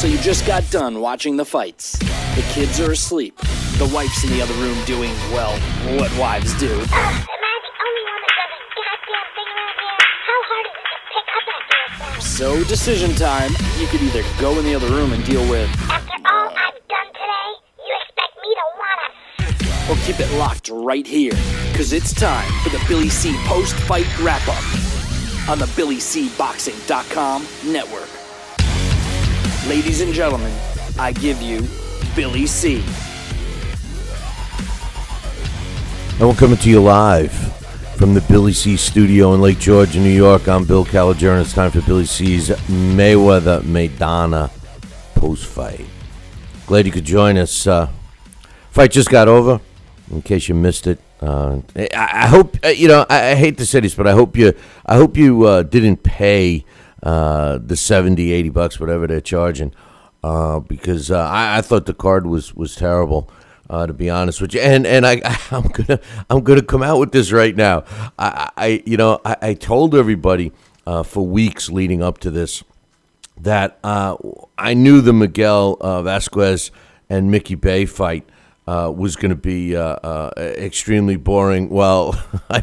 So you just got done watching the fights. The kids are asleep. The wife's in the other room doing, well, what wives do. Am I the only one that does this goddamn thing around here? How hard is it to pick up after yourself? So decision time. You could either go in the other room and deal with... After all I've done today, you expect me to wanna... Or keep it locked right here, because it's time for the Billy C post-fight wrap-up on the BillyCBoxing.com network. Ladies and gentlemen, I give you Billy C. And we're coming to you live from the Billy C studio in Lake George, New York. I'm Bill Caliger, and it's time for Billy C's Mayweather-Maidana post-fight. Glad you could join us. Fight just got over, in case you missed it. I hope, I hate to say this, but I hope you didn't pay the $70, $80, whatever they're charging, because I thought the card was terrible, to be honest with you. And I'm gonna come out with this right now. I told everybody for weeks leading up to this that I knew the Miguel Vasquez and Mickey Bay fight was going to be extremely boring. Well, I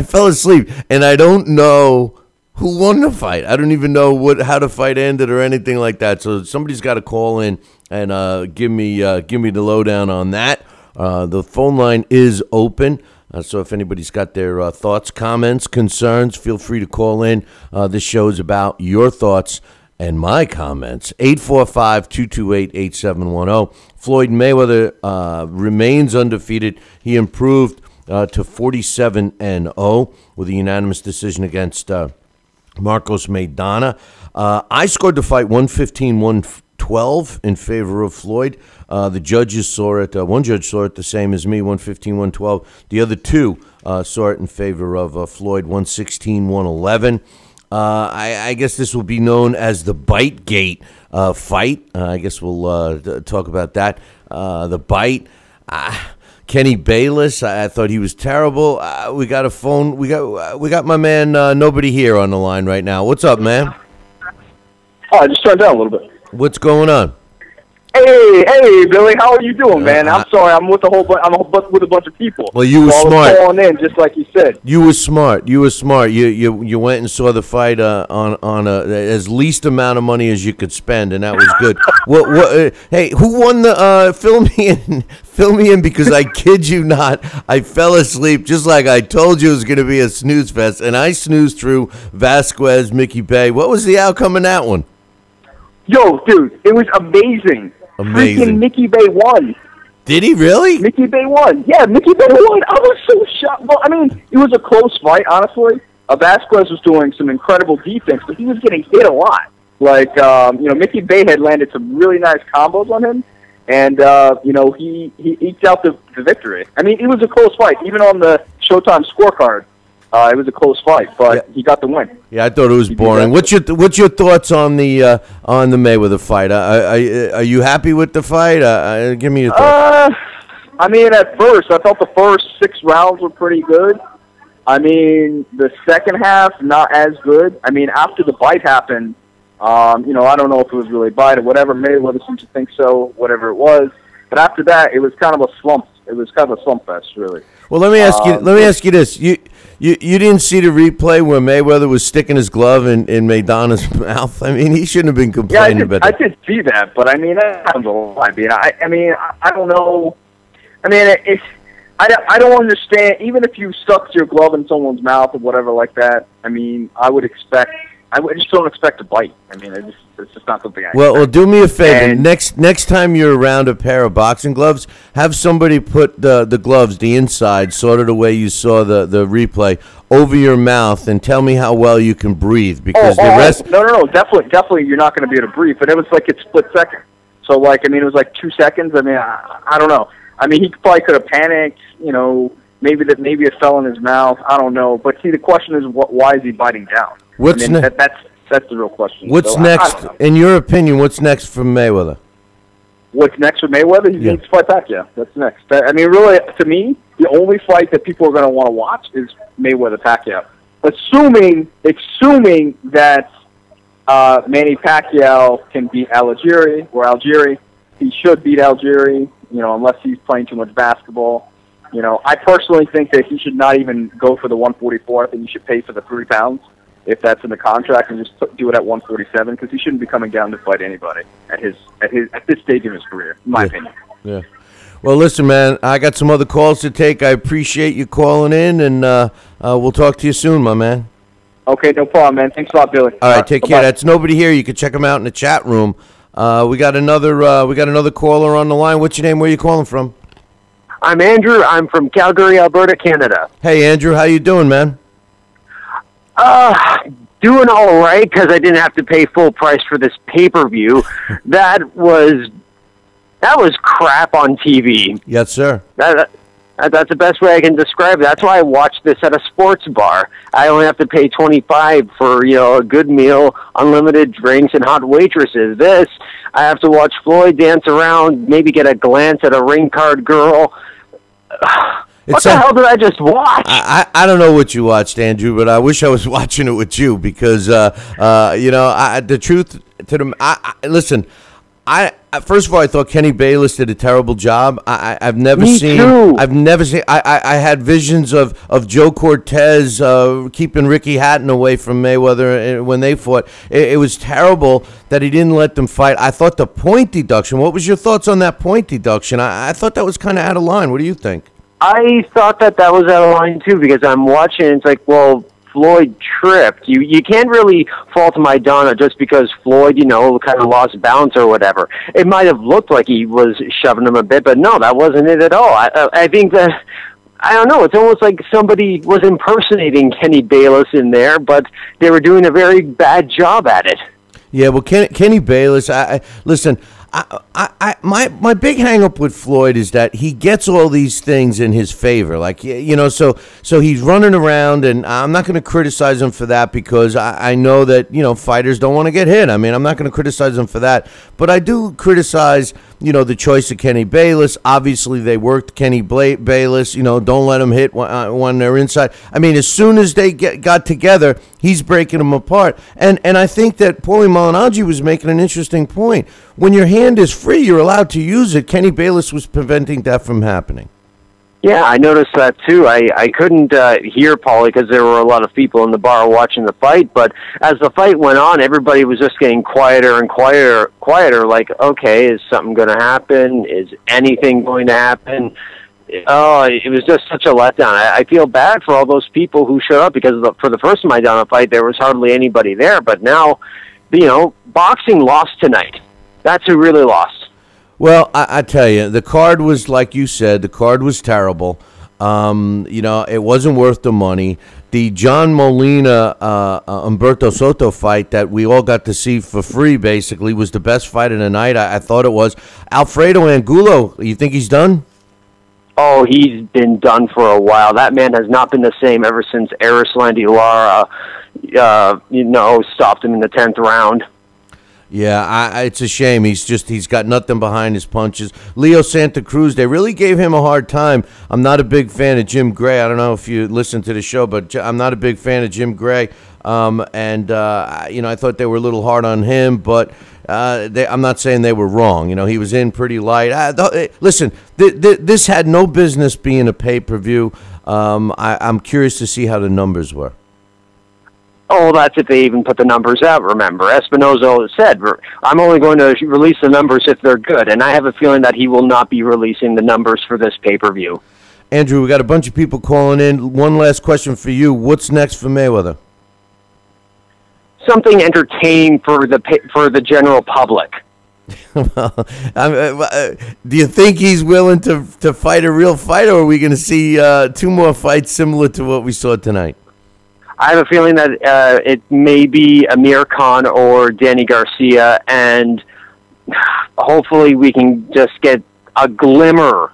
fell asleep, and I don't know who won the fight. I don't even know how the fight ended or anything like that. So somebody's got to call in and give me the lowdown on that. The phone line is open. So if anybody's got their thoughts, comments, concerns, feel free to call in. This show is about your thoughts and my comments. 845-228-8710. Floyd Mayweather remains undefeated. He improved to 47-0 with a unanimous decision against Marcos Maidana. I scored the fight 115-112 in favor of Floyd. The judges saw it. One judge saw it the same as me, 115-112. The other two saw it in favor of Floyd, 116-111. I guess this will be known as the Bite Gate fight. I guess we'll talk about that. The Bite. Kenny Bayless. I thought he was terrible. We got a phone. We got my man Nobody Here on the line right now. What's up, man? Oh, I just turned down a little bit. What's going on? Hey, Billy, how are you doing, man? I'm sorry, I'm with with a bunch of people. Well, you were smart. I was calling in, just like you said. You were smart. You went and saw the fight on as least amount of money as you could spend, and that was good. Hey, who won the? Fill me in, because I kid you not, I fell asleep just like I told you it was going to be a snooze fest, and I snoozed through Vasquez, Mickey Bay. What was the outcome in that one? Yo, dude, it was amazing. Freaking Mickey Bay won. Did he really? Mickey Bay won. Yeah, Mickey Bay won. I was so shocked. Well, I mean, it was a close fight, honestly. Vasquez was doing some incredible defense, but he was getting hit a lot. Like, Mickey Bay had landed some really nice combos on him, and, he eked out the victory. I mean, it was a close fight. Even on the Showtime scorecard, it was a close fight, but he got the win. Yeah, I thought it was boring. What's your thoughts on the Mayweather fight? Are you happy with the fight? Give me your thoughts. I mean, at first, I thought the first 6 rounds were pretty good. I mean, the second half, not as good. I mean, after the bite happened, I don't know if it was really a bite or whatever. Mayweather seemed to think so, whatever it was. But after that, it was kind of a slump. It was kind of a slump fest, really. Well, let me ask you this. You didn't see the replay where Mayweather was sticking his glove in Maidana's mouth? I mean, he shouldn't have been complaining about that. I did see that, but I mean, that sounds a lot. I don't know. I mean, I don't understand. Even if you stuck your glove in someone's mouth or whatever like that, I mean, I just don't expect a bite. I mean, it's just not something I expect. Well, do me a favor. Next time you're around a pair of boxing gloves, have somebody put the gloves, the inside, sort of the way you saw the replay, over your mouth, and tell me how well you can breathe. Because the rest. No, definitely, you're not going to be able to breathe. But it was like it's split second. So, it was like 2 seconds. I mean, I don't know. I mean, he probably could have panicked. Maybe it fell in his mouth. I don't know. But see, the question is, why is he biting down? That's the real question. What's next, in your opinion? What's next for Mayweather? What's next for Mayweather? He needs to fight Pacquiao. That's next. I mean, really, to me, the only fight that people are going to want to watch is Mayweather-Pacquiao. Assuming that Manny Pacquiao can beat Algieri. He should beat Algieri, unless he's playing too much basketball. I personally think that he should not even go for the 144. I think he should pay for the 3 pounds if that's in the contract and just do it at 147 because he shouldn't be coming down to fight anybody at this stage in his career, in my opinion. Yeah. Well, listen, man, I got some other calls to take. I appreciate you calling in, and we'll talk to you soon, my man. Okay, no problem, man. Thanks a lot, Billy. All right, take care. That's Nobody Here. You can check him out in the chat room. We got another caller on the line. What's your name? Where are you calling from? I'm Andrew. I'm from Calgary, Alberta, Canada. Hey, Andrew, how you doing, man? Doing all right because I didn't have to pay full price for this pay-per-view. That was crap on TV. Yes, sir. That's the best way I can describe it. That's why I watched this at a sports bar. I only have to pay $25 for a good meal, unlimited drinks, and hot waitresses. This, I have to watch Floyd dance around, maybe get a glance at a ring card girl. What the hell did I just watch? I don't know what you watched, Andrew, but I wish I was watching it with you because the truth to the listen. First of all, I thought Kenny Bayless did a terrible job. I've never seen. I had visions of Joe Cortez keeping Ricky Hatton away from Mayweather when they fought. It was terrible that he didn't let them fight. I thought the point deduction. What was your thoughts on that point deduction? I thought that was kind of out of line. What do you think? I thought that was out of line too because I'm watching. It's like, well, Floyd tripped. You can't really fault Maidana just because Floyd, kind of lost balance or whatever. It might have looked like he was shoving him a bit, but no, that wasn't it at all. I think that, I don't know, it's almost like somebody was impersonating Kenny Bayless in there, but they were doing a very bad job at it. Yeah, well, Kenny Bayless, listen, my big hang up with Floyd is that he gets all these things in his favor, like so he's running around, and I'm not going to criticize him for that because I know that fighters don't want to get hit. I mean, I'm not going to criticize him for that, but I do criticize the choice of Kenny Bayless. Obviously, they worked Kenny Bayless. Don't let him hit when they're inside. I mean, as soon as they got together, he's breaking them apart, and I think that Paulie Malignaggi was making an interesting point. When your hand is free, you're allowed to use it. Kenny Bayless was preventing that from happening. Yeah, I noticed that too. I couldn't hear Paulie because there were a lot of people in the bar watching the fight, but as the fight went on, everybody was just getting quieter and quieter, like, okay, is something going to happen? Is anything going to happen? Oh, it was just such a letdown. I feel bad for all those people who showed up because for the first Maidana fight, there was hardly anybody there, but now, boxing lost tonight. That's who really lost. Well, I tell you, the card was, like you said, the card was terrible. It wasn't worth the money. The John Molina Humberto Soto fight that we all got to see for free, basically, was the best fight of the night. I thought it was. Alfredo Angulo, you think he's done? Oh, he's been done for a while. That man has not been the same ever since Erislandy Lara, stopped him in the 10th round. Yeah, it's a shame. He's got nothing behind his punches. Leo Santa Cruz, they really gave him a hard time. I'm not a big fan of Jim Gray. I don't know if you listen to the show, but I'm not a big fan of Jim Gray. I thought they were a little hard on him, but I'm not saying they were wrong. He was in pretty light. Listen, this had no business being a pay-per-view. I'm curious to see how the numbers were. Oh, that's if they even put the numbers out, remember. Espinoza said, I'm only going to release the numbers if they're good, and I have a feeling that he will not be releasing the numbers for this pay-per-view. Andrew, we got a bunch of people calling in. One last question for you. What's next for Mayweather? Something entertaining for the general public. Do you think he's willing to fight a real fight, or are we going to see 2 more fights similar to what we saw tonight? I have a feeling that it may be Amir Khan or Danny Garcia, and hopefully we can just get a glimmer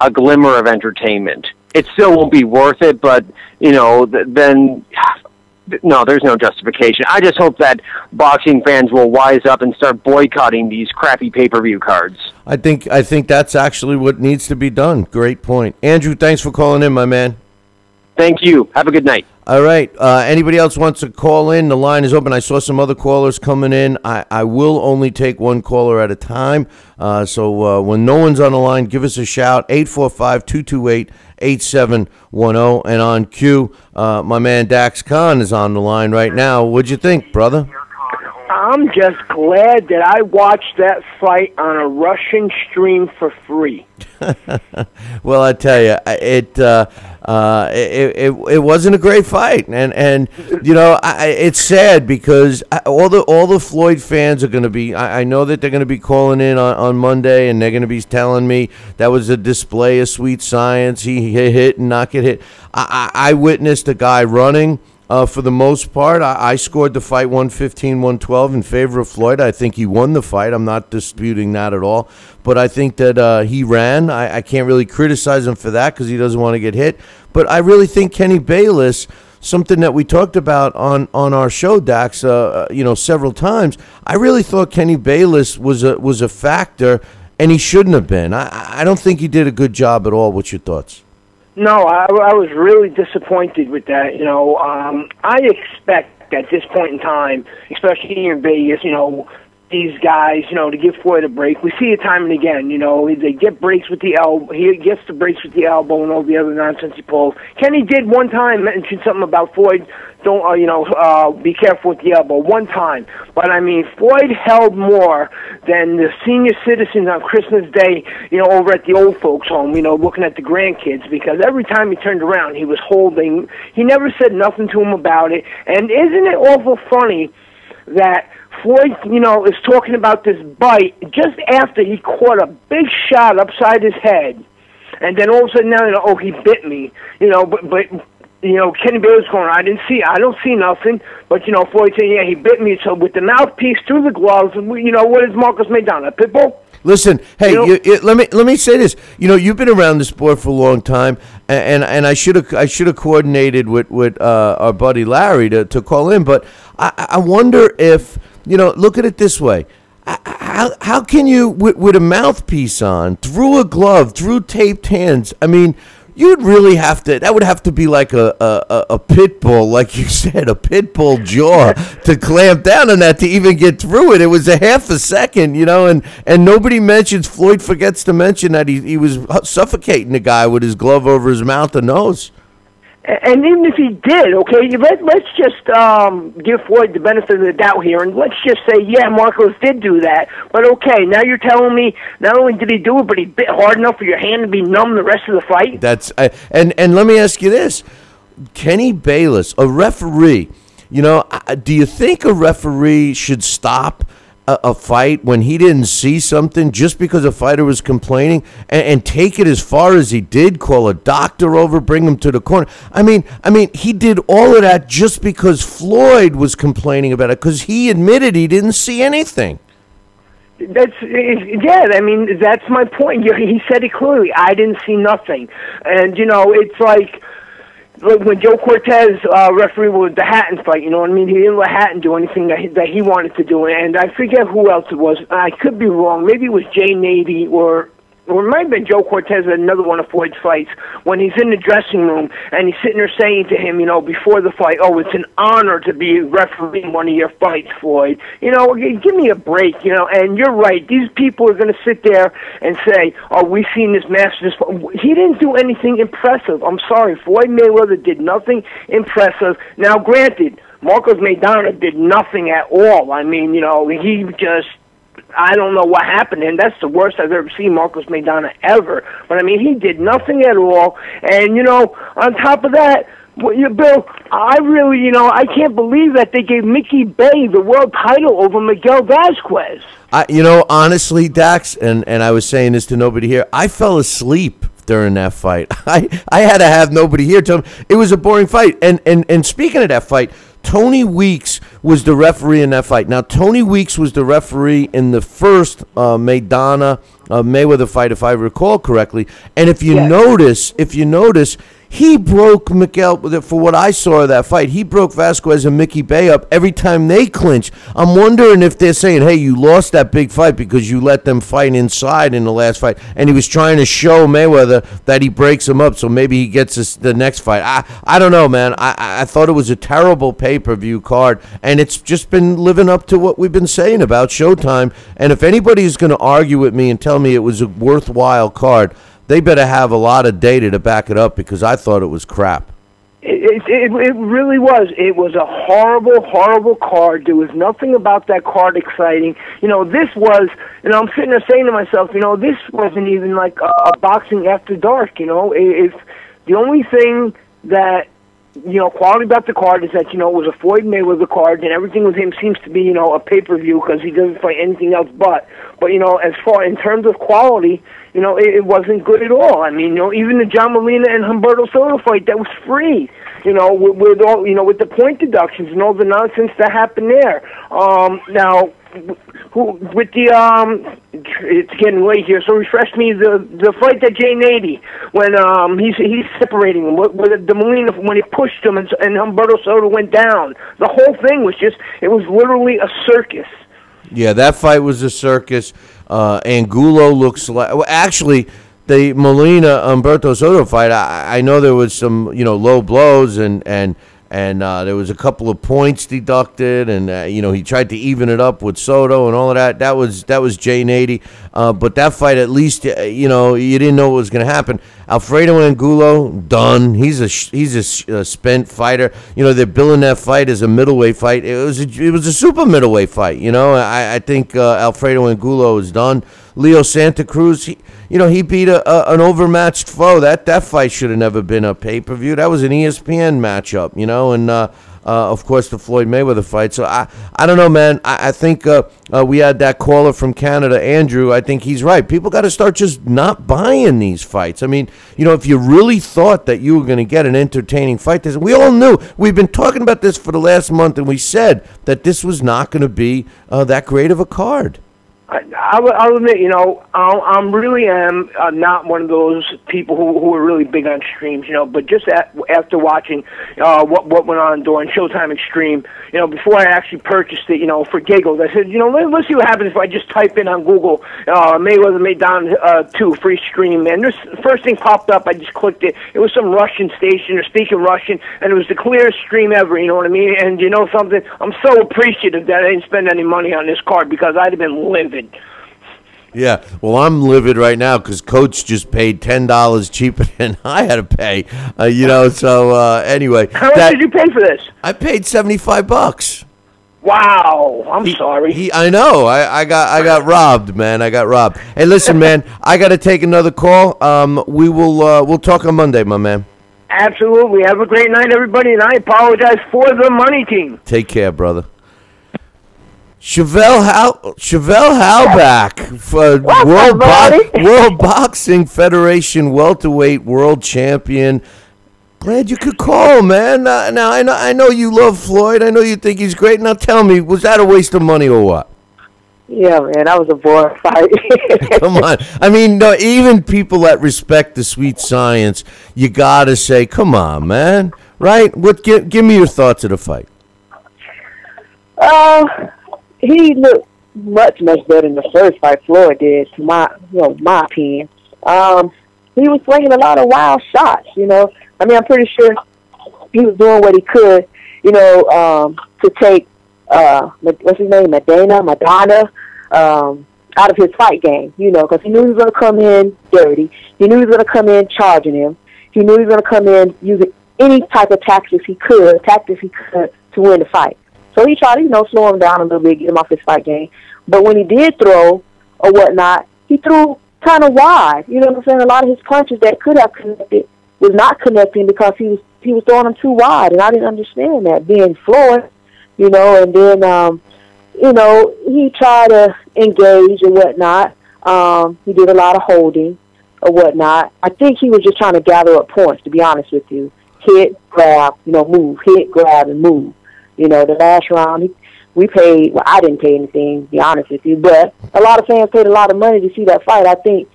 of entertainment. It still won't be worth it, but, then, no, there's no justification. I just hope that boxing fans will wise up and start boycotting these crappy pay-per-view cards. I think that's actually what needs to be done. Great point. Andrew, thanks for calling in, my man. Thank you. Have a good night. All right. Anybody else wants to call in? The line is open. I saw some other callers coming in. I will only take one caller at a time. So when no one's on the line, give us a shout. 845-228-8710. And on cue, my man Dax Khan is on the line right now. What'd you think, brother? I'm just glad that I watched that fight on a Russian stream for free. Well, I tell you, it wasn't a great fight, and you know, it's sad because all the Floyd fans are going to be. I know that they're going to be calling in on Monday, and they're going to be telling me that was a display of sweet science. He hit and not get hit. I witnessed a guy running. For the most part, I scored the fight 115-112 in favor of Floyd. I think he won the fight. I'm not disputing that at all. But I think that he ran. I can't really criticize him for that because he doesn't want to get hit. But I really think Kenny Bayless, something that we talked about on our show, Dax, several times. I really thought Kenny Bayless was a factor, and he shouldn't have been. I don't think he did a good job at all. What's your thoughts? No, I was really disappointed with that. I expect at this point in time, especially here in Vegas, these guys, to give Floyd a break. We see it time and again. They get breaks with the elbow. He gets the breaks with the elbow and all the other nonsense he pulls. Kenny did one time mention something about Floyd. Don't be careful with the elbow. One time, but I mean, Floyd held more than the senior citizens on Christmas Day. Over at the old folks' home. Looking at the grandkids, because every time he turned around, he was holding. He never said nothing to him about it. And isn't it awful funny that Floyd, is talking about this bite just after he caught a big shot upside his head, and then all of a sudden now, he bit me. But Kenny Bayless going, I don't see nothing. But Floyd saying, yeah, he bit me. So with the mouthpiece through the gloves, what is Marcos Maidana, a pit bull? Listen, hey, let me say this. You've been around the sport for a long time, and I should have coordinated with our buddy Larry to call in. But I wonder if look at it this way: how can you with a mouthpiece on, through a glove, through taped hands? I mean, you'd really have to. That would have to be like a pit bull, like you said, a pit bull jaw to clamp down on that to even get through it. It was a half a second, and nobody mentions. Floyd forgets to mention that he was suffocating the guy with his glove over his mouth and nose. And even if he did, okay, let's just give Floyd the benefit of the doubt here, and let's just say, yeah, Marcos did do that. But okay, now you're telling me not only did he do it, but he bit hard enough for your hand to be numb the rest of the fight? That's and let me ask you this: Kenny Bayless, a referee, do you think a referee should stop a fight when he didn't see something just because a fighter was complaining and take it as far as he did, call a doctor over, bring him to the corner? I mean, he did all of that just because Floyd was complaining about it, because he admitted he didn't see anything. That's my point. He said it clearly. I didn't see nothing. And, it's like when Joe Cortez referee with the Hatton fight, you know what I mean? He didn't let Hatton do anything that he wanted to do. And I forget who else it was. I could be wrong. Maybe it was Jay Navy or it might have been Joe Cortez at another one of Floyd's fights, when he's in the dressing room and he's sitting there saying to him, before the fight, oh, it's an honor to be refereeing one of your fights, Floyd. Give me a break, and you're right. These people are going to sit there and say, oh, we've seen this master. He didn't do anything impressive. I'm sorry. Floyd Mayweather did nothing impressive. Now, granted, Marcos Maidana did nothing at all. I mean, he just... I don't know what happened, and that's the worst I've ever seen Marcos Maidana ever. But, I mean, he did nothing at all. And, on top of that, Bill, I really, I can't believe that they gave Mickey Bay the world title over Miguel Vasquez. Honestly, Dax, and I was saying this to nobody here, I fell asleep during that fight. I had to have nobody here tell me it was a boring fight. And speaking of that fight, Tony Weeks was the referee in that fight. Now, Tony Weeks was the referee in the first Mayweather fight, if I recall correctly. And if you notice, he broke Miguel, for what I saw of that fight, he broke Vasquez and Mickey Bay up every time they clinch. I'm wondering if they're saying, hey, you lost that big fight because you let them fight inside in the last fight, and he was trying to show Mayweather that he breaks him up, so maybe he gets the next fight. I don't know, man. I thought it was a terrible pay-per-view card, and it's just been living up to what we've been saying about Showtime, and if anybody's going to argue with me and tell me it was a worthwhile card, they better have a lot of data to back it up, because I thought it was crap. It really was. It was a horrible, horrible card. There was nothing about that card exciting. This was, I'm sitting there saying to myself, this wasn't even like a boxing after dark, If the only thing that, quality about the card is that, it was a Floyd Mayweather card, and everything with him seems to be, a pay-per-view because he doesn't fight anything else but. But, as far in terms of quality, it wasn't good at all. I mean, even the John Molina and Humberto Soto fight, that was free, with all, with the point deductions and all the nonsense that happened there. Now, with the it's getting late here, so refresh me the fight that Jay Nady when he's separating him with the Molina when he pushed him and Humberto Soto went down. The whole thing was it was literally a circus. Yeah, that fight was a circus. Angulo looks like, well, actually, the Molina Humberto Soto fight, I know there was some low blows and there was a couple of points deducted, and he tried to even it up with Soto and all of that. That was Jay Nady, but that fight, at least you didn't know what was going to happen. Alfredo Angulo, done. He's a spent fighter. They're billing that fight as a middleweight fight. It was a super middleweight fight. I think Alfredo Angulo is done. Leo Santa Cruz, he beat an overmatched foe. That fight should have never been a pay-per-view. That was an ESPN matchup, and of course the Floyd Mayweather fight. So I don't know, man. I think we had that caller from Canada, Andrew. I think he's right. People got to start just not buying these fights. I mean, if you really thought that you were going to get an entertaining fight, we all knew. We've been talking about this for the last month, and we said that this was not going to be that great of a card. I'll admit, I really am not one of those people who are really big on streams, but just after watching what went on during Showtime Extreme, before I actually purchased it, for giggles, I said, let's see what happens if I just type in on Google Mayweather-Maidana 2 free stream, and this first thing popped up. I just clicked it. It was some Russian station or speaking Russian, and it was the clearest stream ever, you know what I mean? And you know something? I'm so appreciative that I didn't spend any money on this card, because I'd have been livid. Yeah, well, I'm livid right now because Coach just paid $10 cheaper than I had to pay. So anyway. How much did you pay for this? I paid $75. Wow, I'm sorry. I know. I got robbed, man. I got robbed. Hey, listen, man. I got to take another call. We'll talk on Monday, my man. Absolutely. Have a great night, everybody, and I apologize for the money team. Take care, brother. Chevelle Halbach, for World Boxing Federation welterweight world champion. Glad you could call, man. Now I know you love Floyd. I know you think he's great. Now tell me, was that a waste of money or what? Yeah, man, that was a boring fight. Come on. I mean, no, even people that respect the sweet science, you gotta say, come on, man. Right? Give me your thoughts of the fight. He looked much better in the first fight Floyd did, to my opinion. He was swinging a lot of wild shots, I mean, I'm pretty sure he was doing what he could, to take, what's his name, Maidana, out of his fight game, because he knew he was going to come in dirty. He knew he was going to come in charging him. He knew he was going to come in using any type of tactics he could to win the fight. So he tried to, slow him down a little bit, get him off his fight game. But when he did throw or whatnot, he threw kind of wide. You know what I'm saying? A lot of his punches that could have connected was not connecting because he was throwing them too wide, and I didn't understand that, being Floyd, and then, he tried to engage or whatnot. He did a lot of holding or whatnot. I think he was just trying to gather up points, to be honest with you. Hit, grab, move. Hit, grab, and move. The last round, we paid, well, I didn't pay anything, to be honest with you, but a lot of fans paid a lot of money to see that fight. I think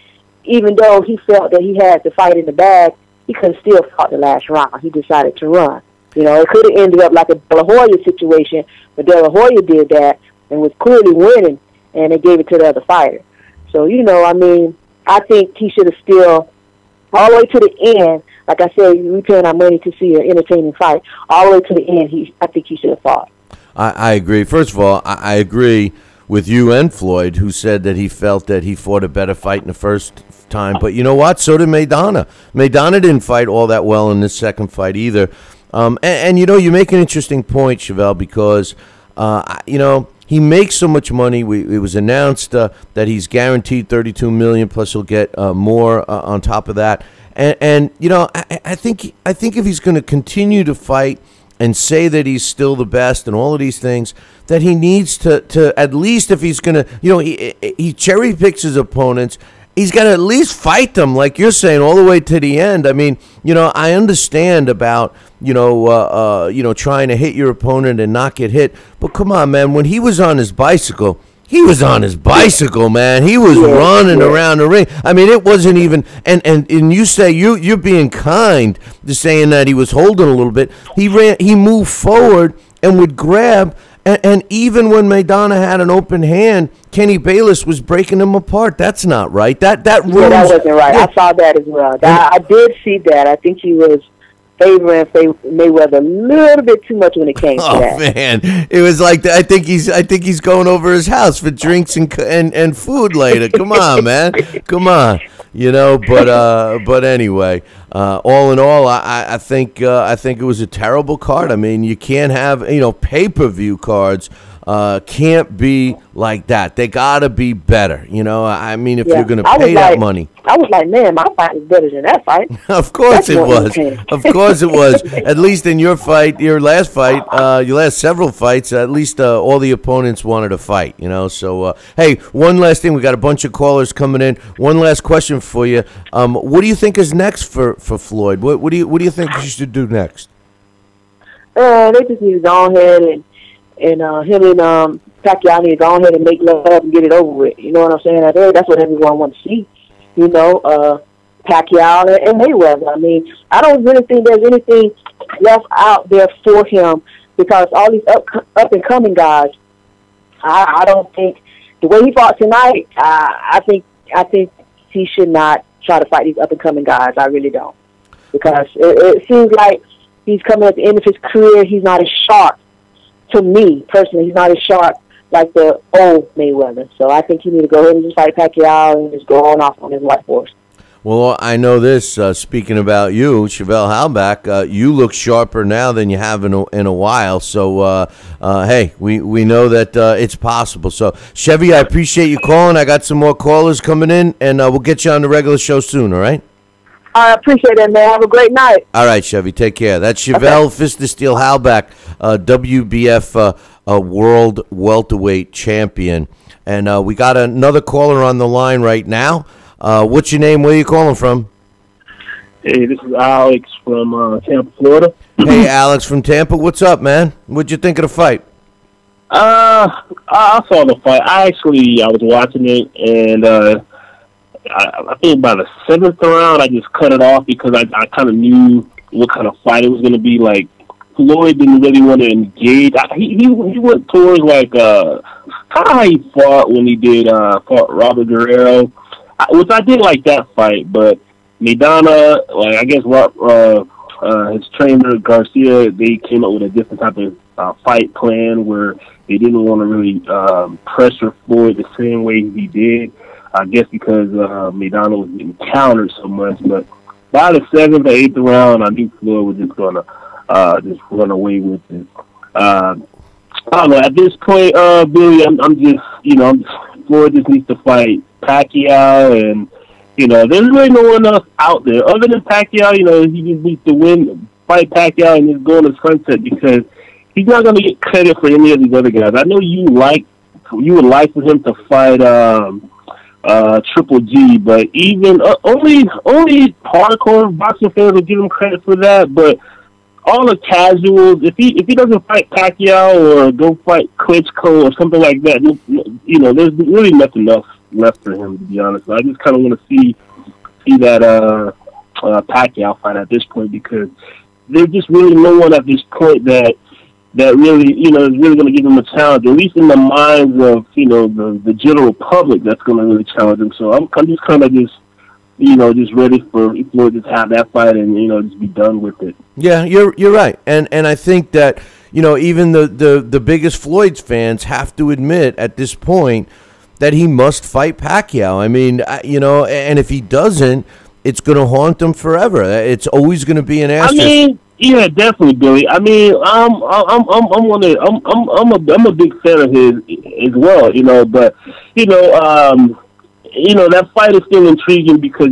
even though he felt that he had the fight in the bag, he could have still fought the last round. He decided to run. You know, it could have ended up like a De La Hoya situation, but De La Hoya did that and was clearly winning, and they gave it to the other fighter. So, you know, I mean, I think he should have still, all the way to the end, like I said, we paying our money to see an entertaining fight. All the way to the end, I think he should have fought. I agree. First of all, I agree with you and Floyd, who said that he felt that he fought a better fight in the first time. But you know what? So did Maidana. Maidana didn't fight all that well in this second fight either. And you know, you make an interesting point, Chevelle, because, you know, he makes so much money. It was announced that he's guaranteed $32 million, plus he'll get more on top of that. And you know, I think if he's going to continue to fight and say that he's still the best and all of these things, that he needs to at least, if he's going to, you know, he cherry picks his opponents. He's got to at least fight them, like you're saying, all the way to the end. I mean, you know, I understand about, you know, trying to hit your opponent and not get hit. But come on, man, when he was on his bicycle, he was on his bicycle, man. He was running around the ring. I mean, it wasn't even, and you say you're being kind to saying that he was holding a little bit. He moved forward and would grab, and even when Maidana had an open hand, Kenny Bayless was breaking him apart. That's not right. That wasn't right. Yeah. I saw that as well. I did see that. I think he was favoring Mayweather a little bit too much when it came to that. Oh man, it was like I think he's going over his house for drinks and food later. Come on, man, come on. You know, but anyway, all in all, I think it was a terrible card. I mean, you can't have, you know, pay-per-view cards. Can't be like that. They gotta be better. You know, I mean, if you're gonna pay that money. I was like, man, my fight is better than that fight. Of course it was. Of course it was. At least in your fight, your last fight, your last several fights, at least all the opponents wanted to fight. You know, so hey, one last thing. We got a bunch of callers coming in. One last question for you. What do you think is next for Floyd? What do you think you should do next? They just need to go ahead and him and Pacquiao need to go ahead and make love and get it over with. You know what I'm saying? I think that's what everyone wants to see. You know, Pacquiao and Mayweather. I mean, I don't really think there's anything left out there for him because all these up and coming guys. I don't think the way he fought tonight. I think he should not try to fight these up and coming guys. I really don't, because it seems like he's coming at the end of his career. He's not as sharp. To me, personally, he's not as sharp like the old Mayweather. So I think he need to go ahead and just fight Pacquiao and just go on off on his white horse. Well, I know this, speaking about you, Chevelle Halbach, you look sharper now than you have in a while. So, hey, we know that it's possible. So, Chevy, I appreciate you calling. I got some more callers coming in, and we'll get you on the regular show soon, all right? I appreciate that, man. Have a great night. All right, Chevy, take care. That's Chevelle Fist of Steel Halbach, WBF World Welterweight Champion. And we got another caller on the line right now. What's your name? Where are you calling from? Hey, this is Alex from Tampa, Florida. Hey, Alex from Tampa. What's up, man? What'd you think of the fight? I saw the fight. I was watching it, and I think by the 7th round, I just cut it off because I kind of knew what kind of fight it was going to be. Like, Floyd didn't really want to engage. He went towards, like, kind of how he fought when he fought Robert Guerrero, which I did like that fight. But Maidana, like, I guess his trainer, Garcia, they came up with a different type of fight plan where they didn't want to really pressure Floyd the same way he did. I guess because Maidana was getting countered so much. But by the 7th or 8th round, I knew Floyd was just going to just run away with it. I don't know. At this point, Billy, I'm just, Floyd just needs to fight Pacquiao. And, there's really no one else out there. Other than Pacquiao, he just needs to fight Pacquiao and just go on the sunset because he's not going to get credit for any of these other guys. I know you would like for him to fight Triple G, but even only hardcore boxing fans will give him credit for that. But all the casuals, if he doesn't fight Pacquiao or go fight Klitschko or something like that, there's really nothing else left for him, to be honest. I just kind of want to see that Pacquiao fight at this point, because there's just really no one at this point that really, is really going to give him a challenge, at least in the minds of, the general public that's going to really challenge him. So I'm just kind of just ready for Floyd to have that fight and, just be done with it. Yeah, you're right. And I think that, even the biggest Floyd's fans have to admit at this point that he must fight Pacquiao. I mean, and if he doesn't, it's going to haunt him forever. It's always going to be an asterisk. Yeah, definitely, Billy. I mean, I'm a big fan of his as well, but that fight is still intriguing because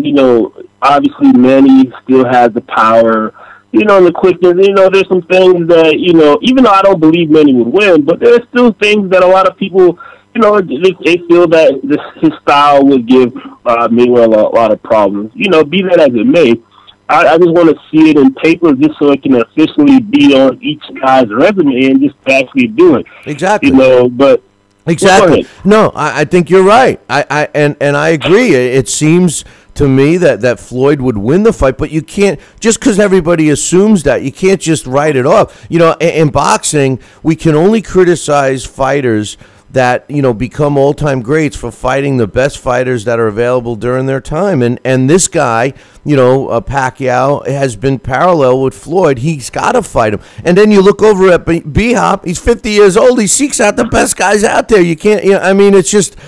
obviously Manny still has the power, and the quickness. There's some things that even though I don't believe Manny would win, but there's still things that a lot of people they feel that his style would give Mayweather a lot of problems. Be that as it may. I just want to see it in paper just so it can officially be on each guy's resume and just actually do it. Exactly. But exactly. No, I think you're right. I agree. It seems to me that Floyd would win the fight, but you can't, just because everybody assumes that, you can't just write it off. In boxing, we can only criticize fighters that become all-time greats for fighting the best fighters that are available during their time, and this guy, Pacquiao, has been parallel with Floyd. He's got to fight him, and then you look over at B-Hop. He's 50 years old. He seeks out the best guys out there. You can't. It's just.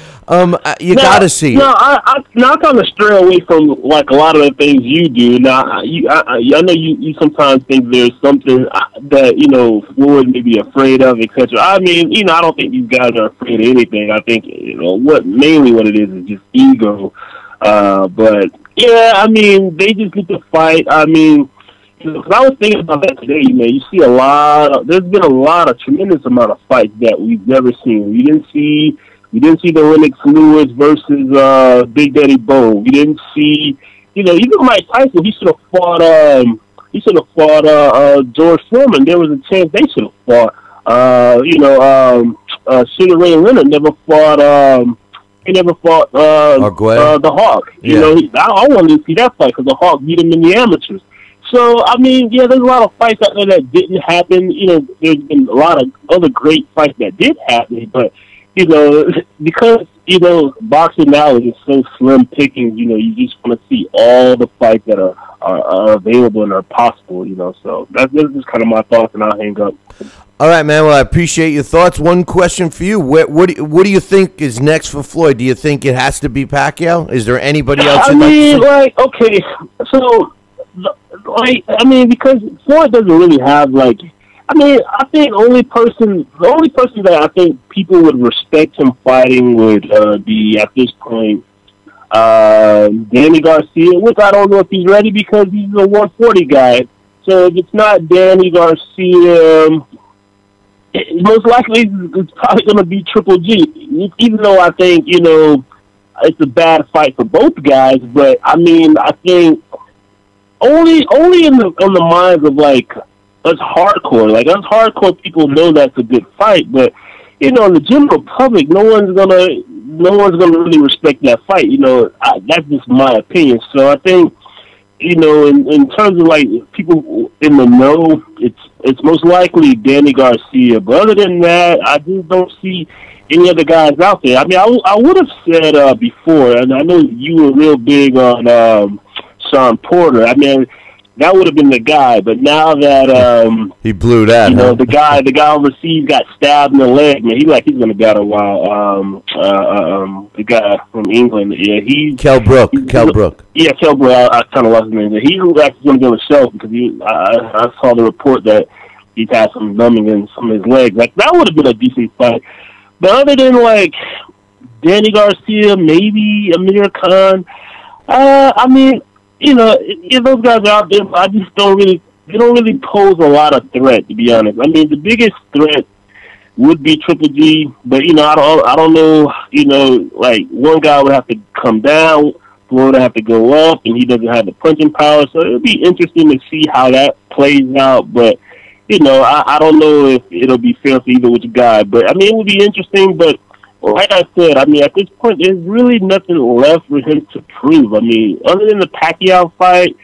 You got to see it. I kind of stray away from like a lot of the things you do. Now, I know you sometimes think there's something that Floyd may be afraid of, etc. I mean, I don't think these guys are afraid of anything. I think what it is just ego. But yeah, I mean, they just get to fight. I mean, because I was thinking about that today, man. You see there's been a tremendous amount of fights that we've never seen. We didn't see the Lennox Lewis versus Big Daddy Bo. We didn't see, even Mike Tyson. He should have fought. George Foreman. There was a chance they should have fought. Sugar Ray Leonard never fought. He never fought the Hawk. I wanted to see that fight because the Hawk beat him in the amateurs. So, I mean, yeah, there's a lot of fights out there that didn't happen. There's been a lot of other great fights that did happen, but because boxing now is so slim pickings, you just want to see all the fights that are available and are possible, So that's just kind of my thoughts, and I'll hang up. All right, man. Well, I appreciate your thoughts. One question for you: What do you think is next for Floyd? Do you think it has to be Pacquiao? Is there anybody else? Okay, so because Floyd doesn't really have I think the only person that I think people would respect him fighting would be, at this point, Danny Garcia, which I don't know if he's ready because he's a 140 guy. So if it's not Danny Garcia, most likely it's probably going to be Triple G, even though I think, it's a bad fight for both guys. But, I mean, I think only on the minds of, us hardcore people know that's a good fight, but in the general public, no one's gonna really respect that fight. That's just my opinion. So I think, in terms of people in the know, it's most likely Danny Garcia. But other than that, I just don't see any other guys out there. I mean, I would have said before, and I know you were real big on Sean Porter. I mean, that would have been the guy, but now that he blew that, the guy overseas got stabbed in the leg, man. He's going to get a while. The guy from England, yeah, Kell Brook. Yeah, Kell Brook. I kind of lost his name. He's actually going to go to shelf because I saw the report that he's had some numbing in some of his legs. That would have been a decent fight. But other than Danny Garcia, maybe Amir Khan, I mean. Those guys are out there, I just they don't really pose a lot of threat, to be honest. I mean, the biggest threat would be Triple G, but, I don't know, one guy would have to come down, Floyd would have to go up, and he doesn't have the punching power, so it'll be interesting to see how that plays out, but, I don't know if it'll be fair for either which guy, but, I mean, it would be interesting, but like I said, I mean, at this point, there's really nothing left for him to prove. I mean, other than the Pacquiao fight,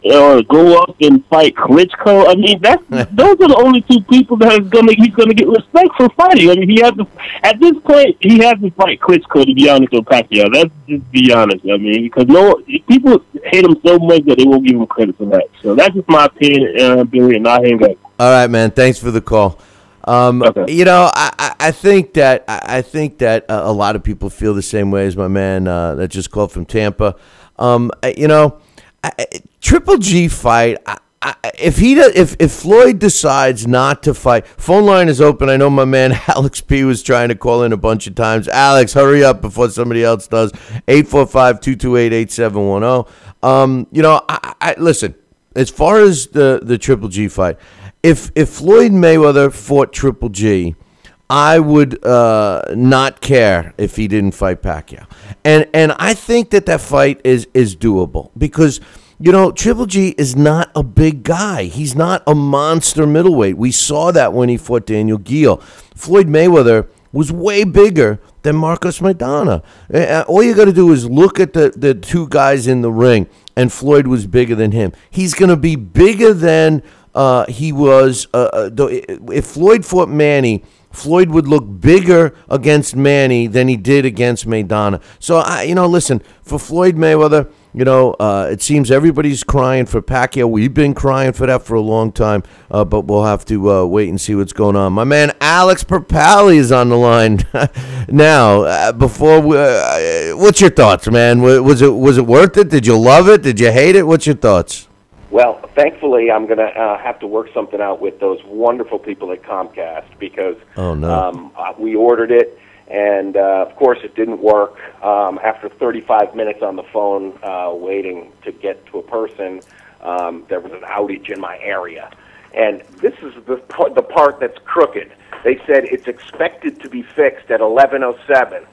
go up and fight Klitschko. I mean, those are the only two people that he's gonna get respect for fighting. I mean, he has to at this point he has to fight Klitschko, to be honest, or Pacquiao. Let's just be honest. I mean, because people hate him so much that they won't give him credit for that. So that's just my opinion, Billy, and I hang up. All right, man. Thanks for the call. Okay. You know, I think that a lot of people feel the same way as my man that just called from Tampa. You know, Triple G fight. If Floyd decides not to fight, phone line is open. I know my man Alex P was trying to call in a bunch of times. Alex, hurry up before somebody else does. 845-228-8710. You know, I listen. As far as the Triple G fight, if Floyd Mayweather fought Triple G, I would not care if he didn't fight Pacquiao. And I think that fight is doable because, you know, Triple G is not a big guy. He's not a monster middleweight. We saw that when he fought Daniel Geale. Floyd Mayweather was way bigger than Marcos Maidana. All you got to do is look at the two guys in the ring, and Floyd was bigger than him. He's going to be bigger than he was. If Floyd fought Manny, Floyd would look bigger against Manny than he did against Maidana. So, you know, listen, for Floyd Mayweather, you know, it seems everybody's crying for Pacquiao. We've been crying for that for a long time, but we'll have to wait and see what's going on. My man Alex Perpali is on the line now. What's your thoughts, man? Was it worth it? Did you love it? Did you hate it? What's your thoughts? Well, thankfully, I'm going to have to work something out with those wonderful people at Comcast because we ordered it, and, of course, it didn't work. After 35 minutes on the phone waiting to get to a person, there was an outage in my area. And this is the part that's crooked. They said it's expected to be fixed at 11:07.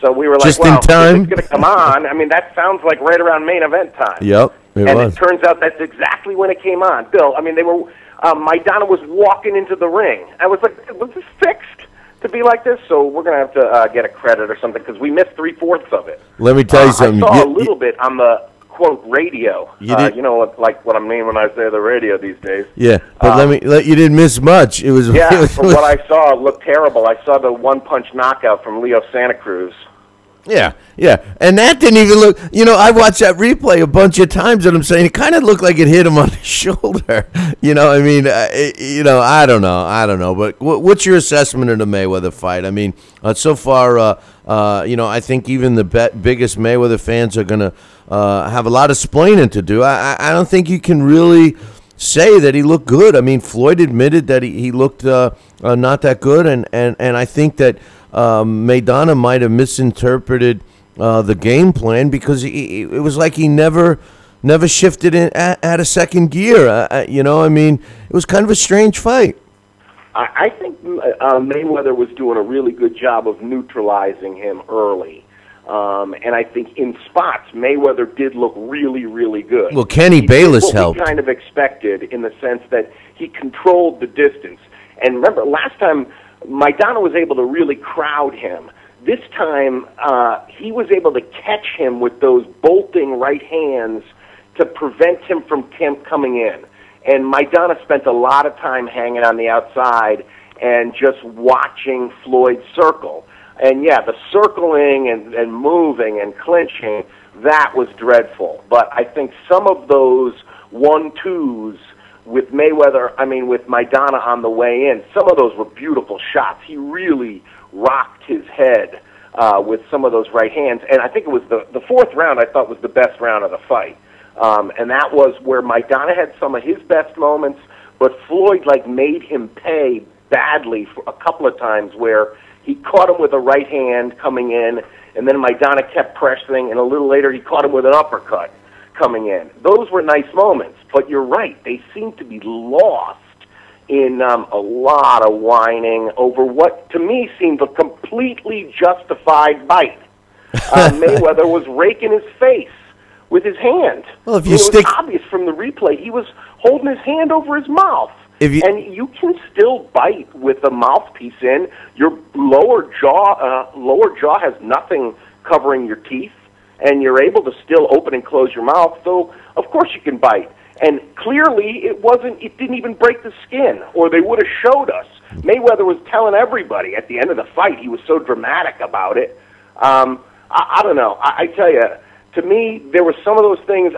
So we were like, just well, in time? It's going to come on. I mean, that sounds like right around main event time. Yep, it turns out that's exactly when it came on. Bill, I mean, they were Maidana was walking into the ring. I was like, was this fixed to be like this? So we're going to have to get a credit or something because we missed 3/4 of it. Let me tell you something. I saw a little bit on the, quote, radio. You know, like what I mean when I say the radio these days. Yeah, but you didn't miss much. It was from what I saw, it looked terrible. I saw the one-punch knockout from Leo Santa Cruz. Yeah, and that didn't even look. You know, I watched that replay a bunch of times, and I'm saying it kind of looked like it hit him on the shoulder. You know, I mean, you know, I don't know. But what's your assessment of the Mayweather fight? I mean, so far, you know, I think even the biggest Mayweather fans are gonna have a lot of splaining to do. I don't think you can really say that he looked good. I mean, Floyd admitted that he looked not that good, and I think that Maidana might have misinterpreted the game plan because it was like he never shifted in at a second gear. You know, I mean, it was kind of a strange fight. I think Mayweather was doing a really good job of neutralizing him early. And I think in spots, Mayweather did look really, really good. Well, Kenny Bayless helped. We kind of expected in the sense that he controlled the distance. And remember, last time, Maidana was able to really crowd him. This time, he was able to catch him with those bolting right hands to prevent him from coming in. And Maidana spent a lot of time hanging on the outside and just watching Floyd circle. And, yeah, the circling and moving and clinching, that was dreadful. But I think some of those 1-2s with Maidana on the way in, some of those were beautiful shots. He really rocked his head with some of those right hands. And I think it was the fourth round I thought was the best round of the fight. And that was where Maidana had some of his best moments, but Floyd, made him pay badly for a couple of times where he caught him with a right hand coming in, and then Maidana kept pressing, and a little later he caught him with an uppercut coming in. Those were nice moments, but you're right. They seem to be lost in a lot of whining over what, to me, seemed a completely justified bite. Mayweather was raking his face with his hand. Well, if it was obvious from the replay, he was holding his hand over his mouth. And you can still bite with the mouthpiece in. Your lower jaw has nothing covering your teeth. and you're able to still open and close your mouth, so of course you can bite. And clearly it didn't even break the skin, or they would have showed us. Mayweather was telling everybody at the end of the fight, he was so dramatic about it. I don't know. I tell you, to me, there were some of those things.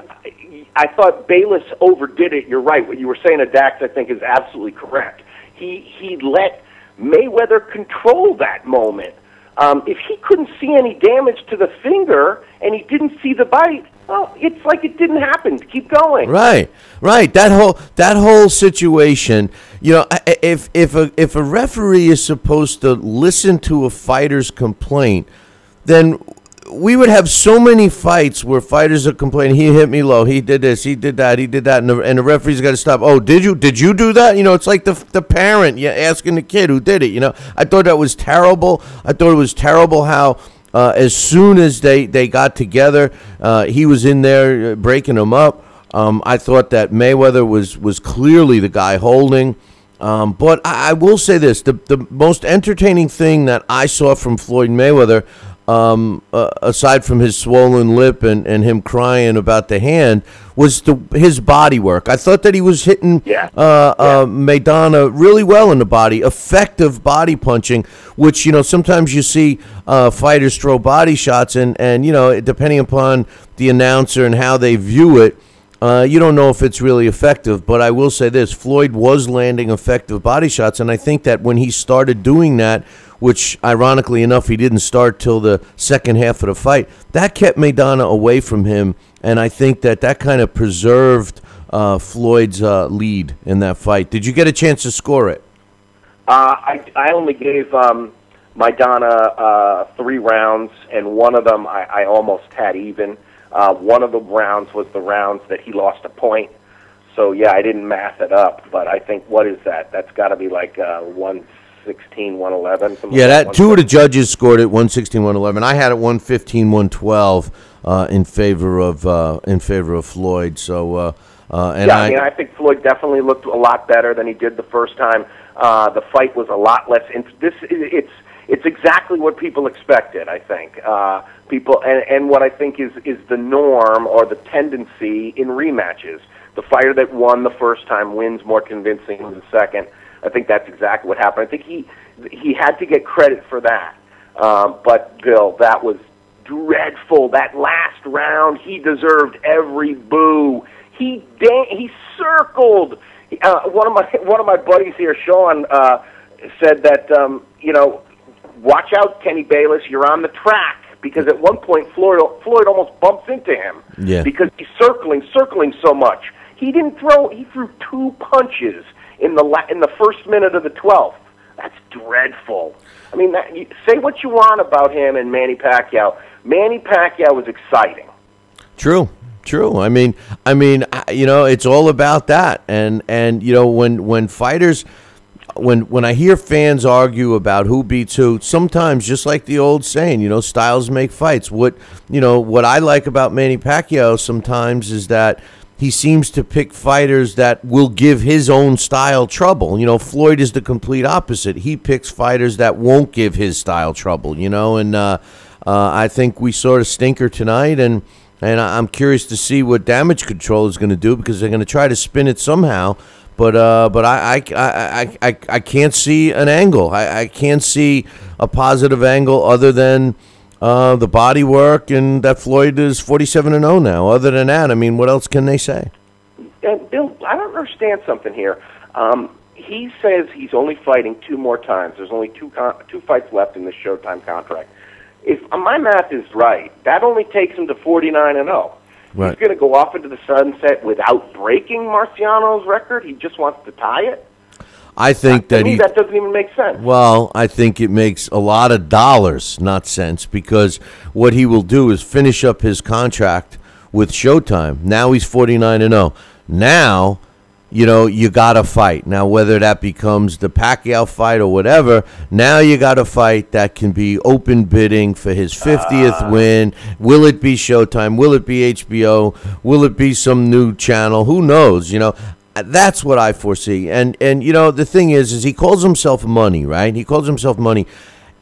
I thought Bayless overdid it. You're right. What you were saying to Dax, I think, is absolutely correct. He let Mayweather control that moment. If he couldn't see any damage to the finger and he didn't see the bite, well, it's like it didn't happen. Keep going. Right. That whole situation. You know, if a referee is supposed to listen to a fighter's complaint, then we would have so many fights where fighters are complaining, he hit me low, he did this, he did that, and the referee's got to stop. Oh, did you do that? You know, it's like the parent asking the kid who did it. You know, I thought that was terrible. I thought it was terrible how as soon as they got together, he was in there breaking them up. I thought that Mayweather was clearly the guy holding. But I will say this, the most entertaining thing that I saw from Floyd Mayweather, aside from his swollen lip and him crying about the hand, was his body work. I thought that he was hitting Maidana really well in the body, effective body punching, which, you know, sometimes you see fighters throw body shots, and you know, depending upon the announcer and how they view it, you don't know if it's really effective. But I will say this, Floyd was landing effective body shots, and I think that when he started doing that, which ironically enough he didn't start till the second half of the fight, that kept Maidana away from him, and I think that kind of preserved Floyd's lead in that fight. Did you get a chance to score it? I only gave Maidana 3 rounds, and one of them I almost had even. One of the rounds was the rounds that he lost a point. So, yeah, I didn't math it up, but I think, what is that? That's got to be like 116, 111. Yeah, that two of the judges scored it 116, 111. I had it 115, 112 in favor of Floyd. So, I think Floyd definitely looked a lot better than he did the first time. The fight was a lot less. It's exactly what people expected, I think. People and what I think is the norm or the tendency in rematches. The fighter that won the first time wins more convincingly the second. I think that's exactly what happened. I think he had to get credit for that. But Bill, that was dreadful. That last round, he deserved every boo. He circled. One of my buddies here, Sean, said that watch out, Kenny Bayless, you're on the track, because at one point Floyd almost bumps into him because he's circling so much. He didn't throw. He threw 2 punches in the first minute of the 12th. That's dreadful. I mean, say what you want about him and Manny Pacquiao. Manny Pacquiao was exciting. True. I mean, it's all about that. And when fighters, when I hear fans argue about who beats who, sometimes, just like the old saying, styles make fights. What I like about Manny Pacquiao sometimes is that he seems to pick fighters that will give his own style trouble. Floyd is the complete opposite. He picks fighters that won't give his style trouble, and I think we saw a stinker tonight, and I'm curious to see what Damage Control is going to do, because they're going to try to spin it somehow. But I can't see an angle. I can't see a positive angle other than the body work, and that Floyd is 47-0 now. Other than that, I mean, what else can they say? Bill, I don't understand something here. He says he's only fighting 2 more times. There's only two fights left in this Showtime contract. If my math is right, that only takes him to 49-0. Right. He's going to go off into the sunset without breaking Marciano's record. He just wants to tie it. I think that that doesn't even make sense. Well, I think it makes a lot of dollars, not sense, because what he will do is finish up his contract with Showtime. Now he's 49-0. Now, you got to fight. Now, whether that becomes the Pacquiao fight or whatever, now you got to fight that can be open bidding for his 50th win. Will it be Showtime? Will it be HBO? Will it be some new channel? Who knows? That's what I foresee. And the thing is he calls himself money, right? He calls himself money.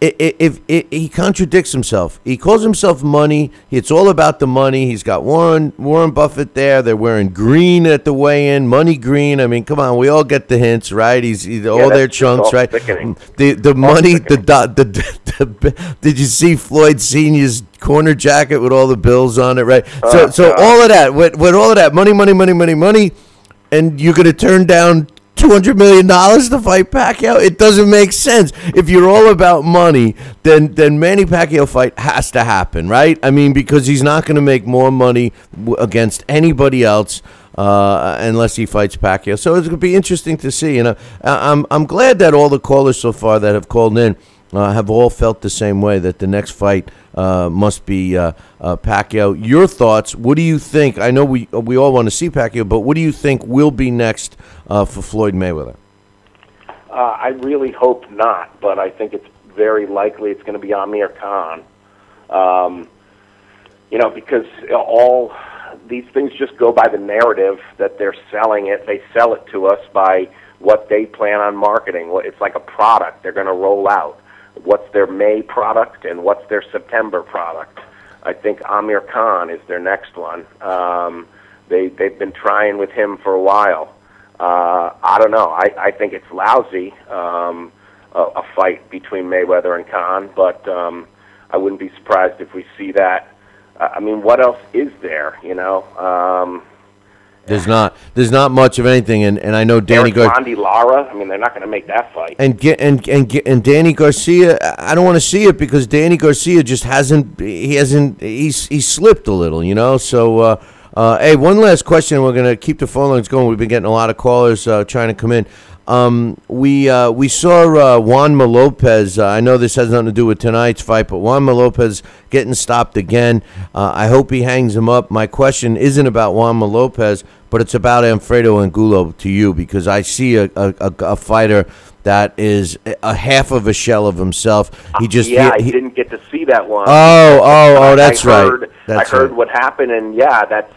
if he contradicts himself. He calls himself money. It's all about the money. He's got Warren Buffett there. They're wearing green at the weigh-in, money green. I mean, come on, we all get the hints, right? He's all their chunks, right? The money, did you see Floyd Senior's corner jacket with all the bills on it, right? So all of that, with all of that money, and you're going to turn down $200 million to fight Pacquiao? It doesn't make sense. If you're all about money, then Manny Pacquiao fight has to happen, right? I mean, because he's not going to make more money against anybody else unless he fights Pacquiao. So it's going to be interesting to see. And I'm glad that all the callers so far that have called in have all felt the same way, that the next fight must be Pacquiao. Your thoughts? What do you think? I know we all want to see Pacquiao, but what do you think will be next for Floyd Mayweather? I really hope not, but I think it's very likely it's going to be Amir Khan. Because all these things just go by the narrative that they're selling it. They sell it to us by what they plan on marketing. It's like a product they're going to roll out. What's their May product and what's their September product? I think Amir Khan is their next one. They've been trying with him for a while. I don't know. I think it's lousy, a fight between Mayweather and Khan, but I wouldn't be surprised if we see that. I mean, what else is there, There's not much of anything, and I know Danny Garcia. Lara. I mean, they're not going to make that fight. And Danny Garcia, I don't want to see it because Danny Garcia just he's slipped a little, So, hey, one last question. We're going to keep the phone lines going. We've been getting a lot of callers trying to come in. We saw Juanma Lopez. I know this has nothing to do with tonight's fight, but Juanma Lopez getting stopped again. I hope he hangs him up. My question isn't about Juanma Lopez, but it's about Alfredo Angulo to you, because I see a fighter that is a half of a shell of himself. I didn't get to see that one. That's right. I heard what happened, and that's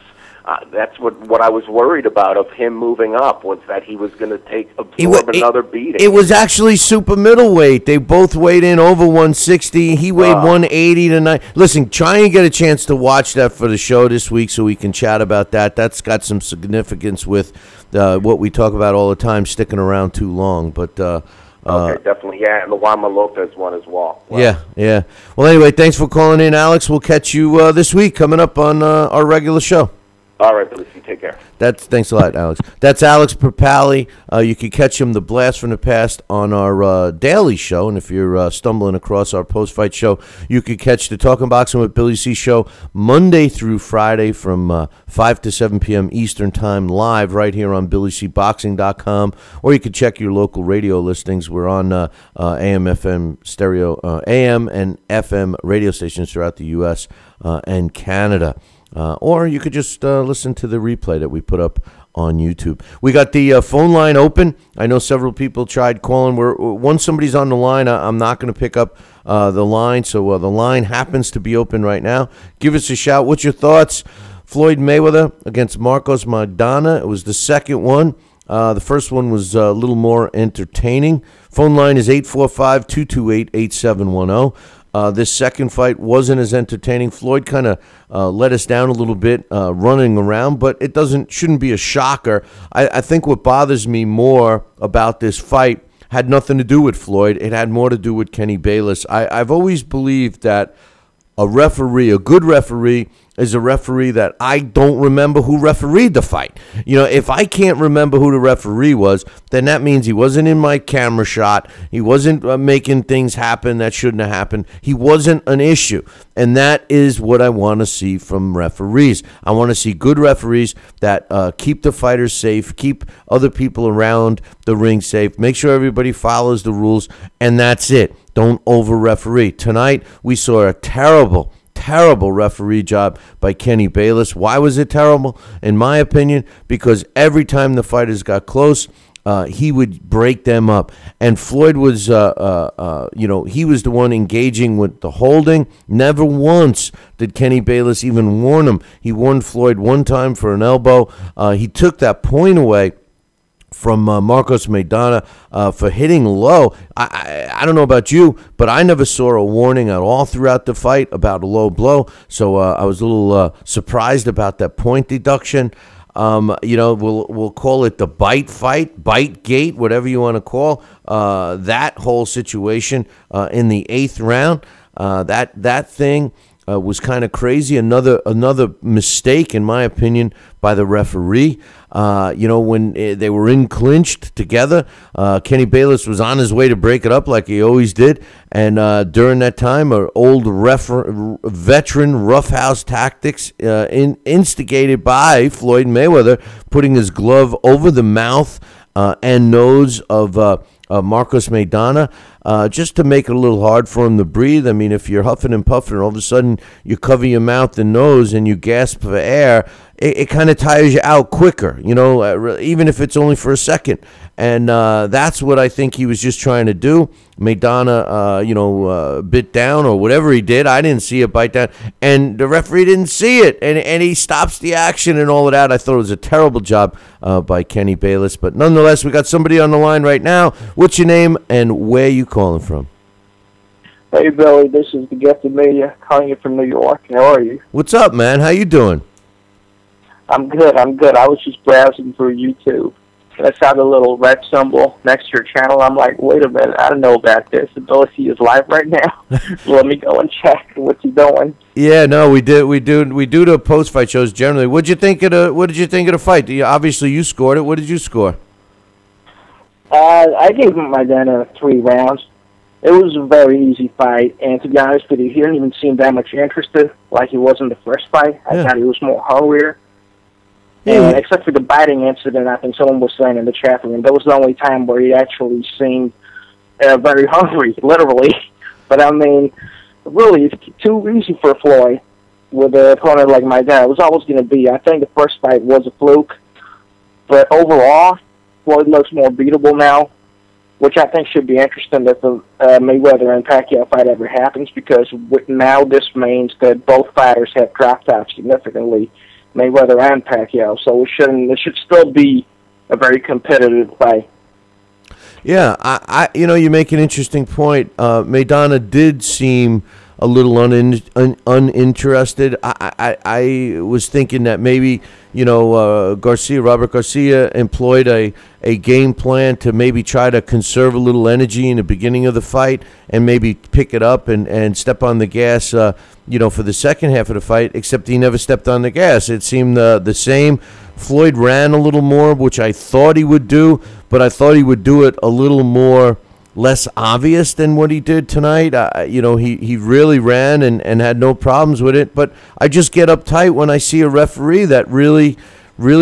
what I was worried about of him moving up, was that he was going to absorb another beating. It was actually super middleweight. They both weighed in over 160. He weighed 180 tonight. Listen, try and get a chance to watch that for the show this week so we can chat about that. That's got some significance with what we talk about all the time, sticking around too long. But okay, definitely, and the Juanma Lopez one as well. Yeah. Well, anyway, thanks for calling in, Alex. We'll catch you this week coming up on our regular show. All right, Billy, take care. Thanks a lot, Alex. That's Alex Perpali. You can catch him, The Blast from the Past, on our daily show. And if you're stumbling across our post-fight show, you can catch the Talking Boxing with Billy C show Monday through Friday from 5 to 7 p.m. Eastern Time, live right here on BillyCBoxing.com. Or you can check your local radio listings. We're on AM, FM stereo, AM and FM radio stations throughout the U.S. And Canada. Or you could just listen to the replay that we put up on YouTube. We got the phone line open. I know several people tried calling. Once somebody's on the line, I'm not going to pick up the line. So the line happens to be open right now. Give us a shout. What's your thoughts? Floyd Mayweather against Mayweather-Maidana. It was the second one. The first one was a little more entertaining. Phone line is 845-228-8710. This second fight wasn't as entertaining. Floyd kind of let us down a little bit running around, but it shouldn't be a shocker. I think what bothers me more about this fight had nothing to do with Floyd. It had more to do with Kenny Bayless. I've always believed that a good referee, is a referee that I don't remember who refereed the fight. If I can't remember who the referee was, then that means he wasn't in my camera shot. He wasn't making things happen that shouldn't have happened. He wasn't an issue. And that is what I want to see from referees. I want to see good referees that keep the fighters safe, keep other people around the ring safe, make sure everybody follows the rules, and that's it. Don't over-referee. Tonight, we saw a terrible referee job by Kenny Bayless. Why was it terrible? In my opinion, because every time the fighters got close, he would break them up. And Floyd was, he was the one engaging with the holding. Never once did Kenny Bayless even warn him. He warned Floyd one time for an elbow. He took that point away from Mayweather-Maidana for hitting low. I don't know about you, but I never saw a warning at all throughout the fight about a low blow. So I was a little surprised about that point deduction. We'll call it the bite gate, whatever you want to call that whole situation in the 8th round. That thing was kind of crazy. Another mistake, in my opinion, by the referee. When they were in clinched together, Kenny Bayless was on his way to break it up like he always did. And during that time, old veteran roughhouse tactics instigated by Floyd Mayweather, putting his glove over the mouth and nose of Mayweather-Maidana, just to make it a little hard for him to breathe. I mean, if you're huffing and puffing and all of a sudden you cover your mouth and nose and you gasp for air, it kind of tires you out quicker, even if it's only for a second. And that's what I think he was just trying to do. Maidana, bit down or whatever he did. I didn't see it bite down. And the referee didn't see it. And he stops the action and all of that. I thought it was a terrible job by Kenny Bayless. But nonetheless, we got somebody on the line right now. What's your name and where are you calling from? Hey, Billy. This is the Gifted Media calling you from New York. How are you? What's up, man? How you doing? I'm good. I was just browsing through YouTube. And I saw the little red symbol next to your channel. I'm like, wait a minute, I don't know about this. Ability is live right now. Let me go and check what's he doing. Yeah, no, we do the post fight shows generally. What did you think of the fight? Obviously, you scored it. What did you score? I gave Maidana 3 rounds. It was a very easy fight, and to be honest with you, he didn't even seem that much interested like he was in the first fight. I thought he was more hungrier. And except for the biting incident, I think someone was saying in the chat room, that was the only time where he actually seemed very hungry, literally. But I mean, really, it's too easy for Floyd with an opponent like Maidana. It was always going to be. I think the first fight was a fluke. But overall, Floyd looks more beatable now, which I think should be interesting if the Mayweather and Pacquiao fight ever happens, because now this means that both fighters have dropped off significantly, Mayweather and Pacquiao, so it should still be a very competitive fight. Yeah, you make an interesting point. Maidana did seem a little uninterested. I was thinking that maybe Robert Garcia employed a game plan to maybe try to conserve a little energy in the beginning of the fight and maybe pick it up and step on the gas for the second half of the fight, except he never stepped on the gas. It seemed the same. Floyd ran a little more, which I thought he would do, but I thought he would do it a little more less obvious than what he did tonight. He really ran and had no problems with it, but I just get uptight when I see a referee that really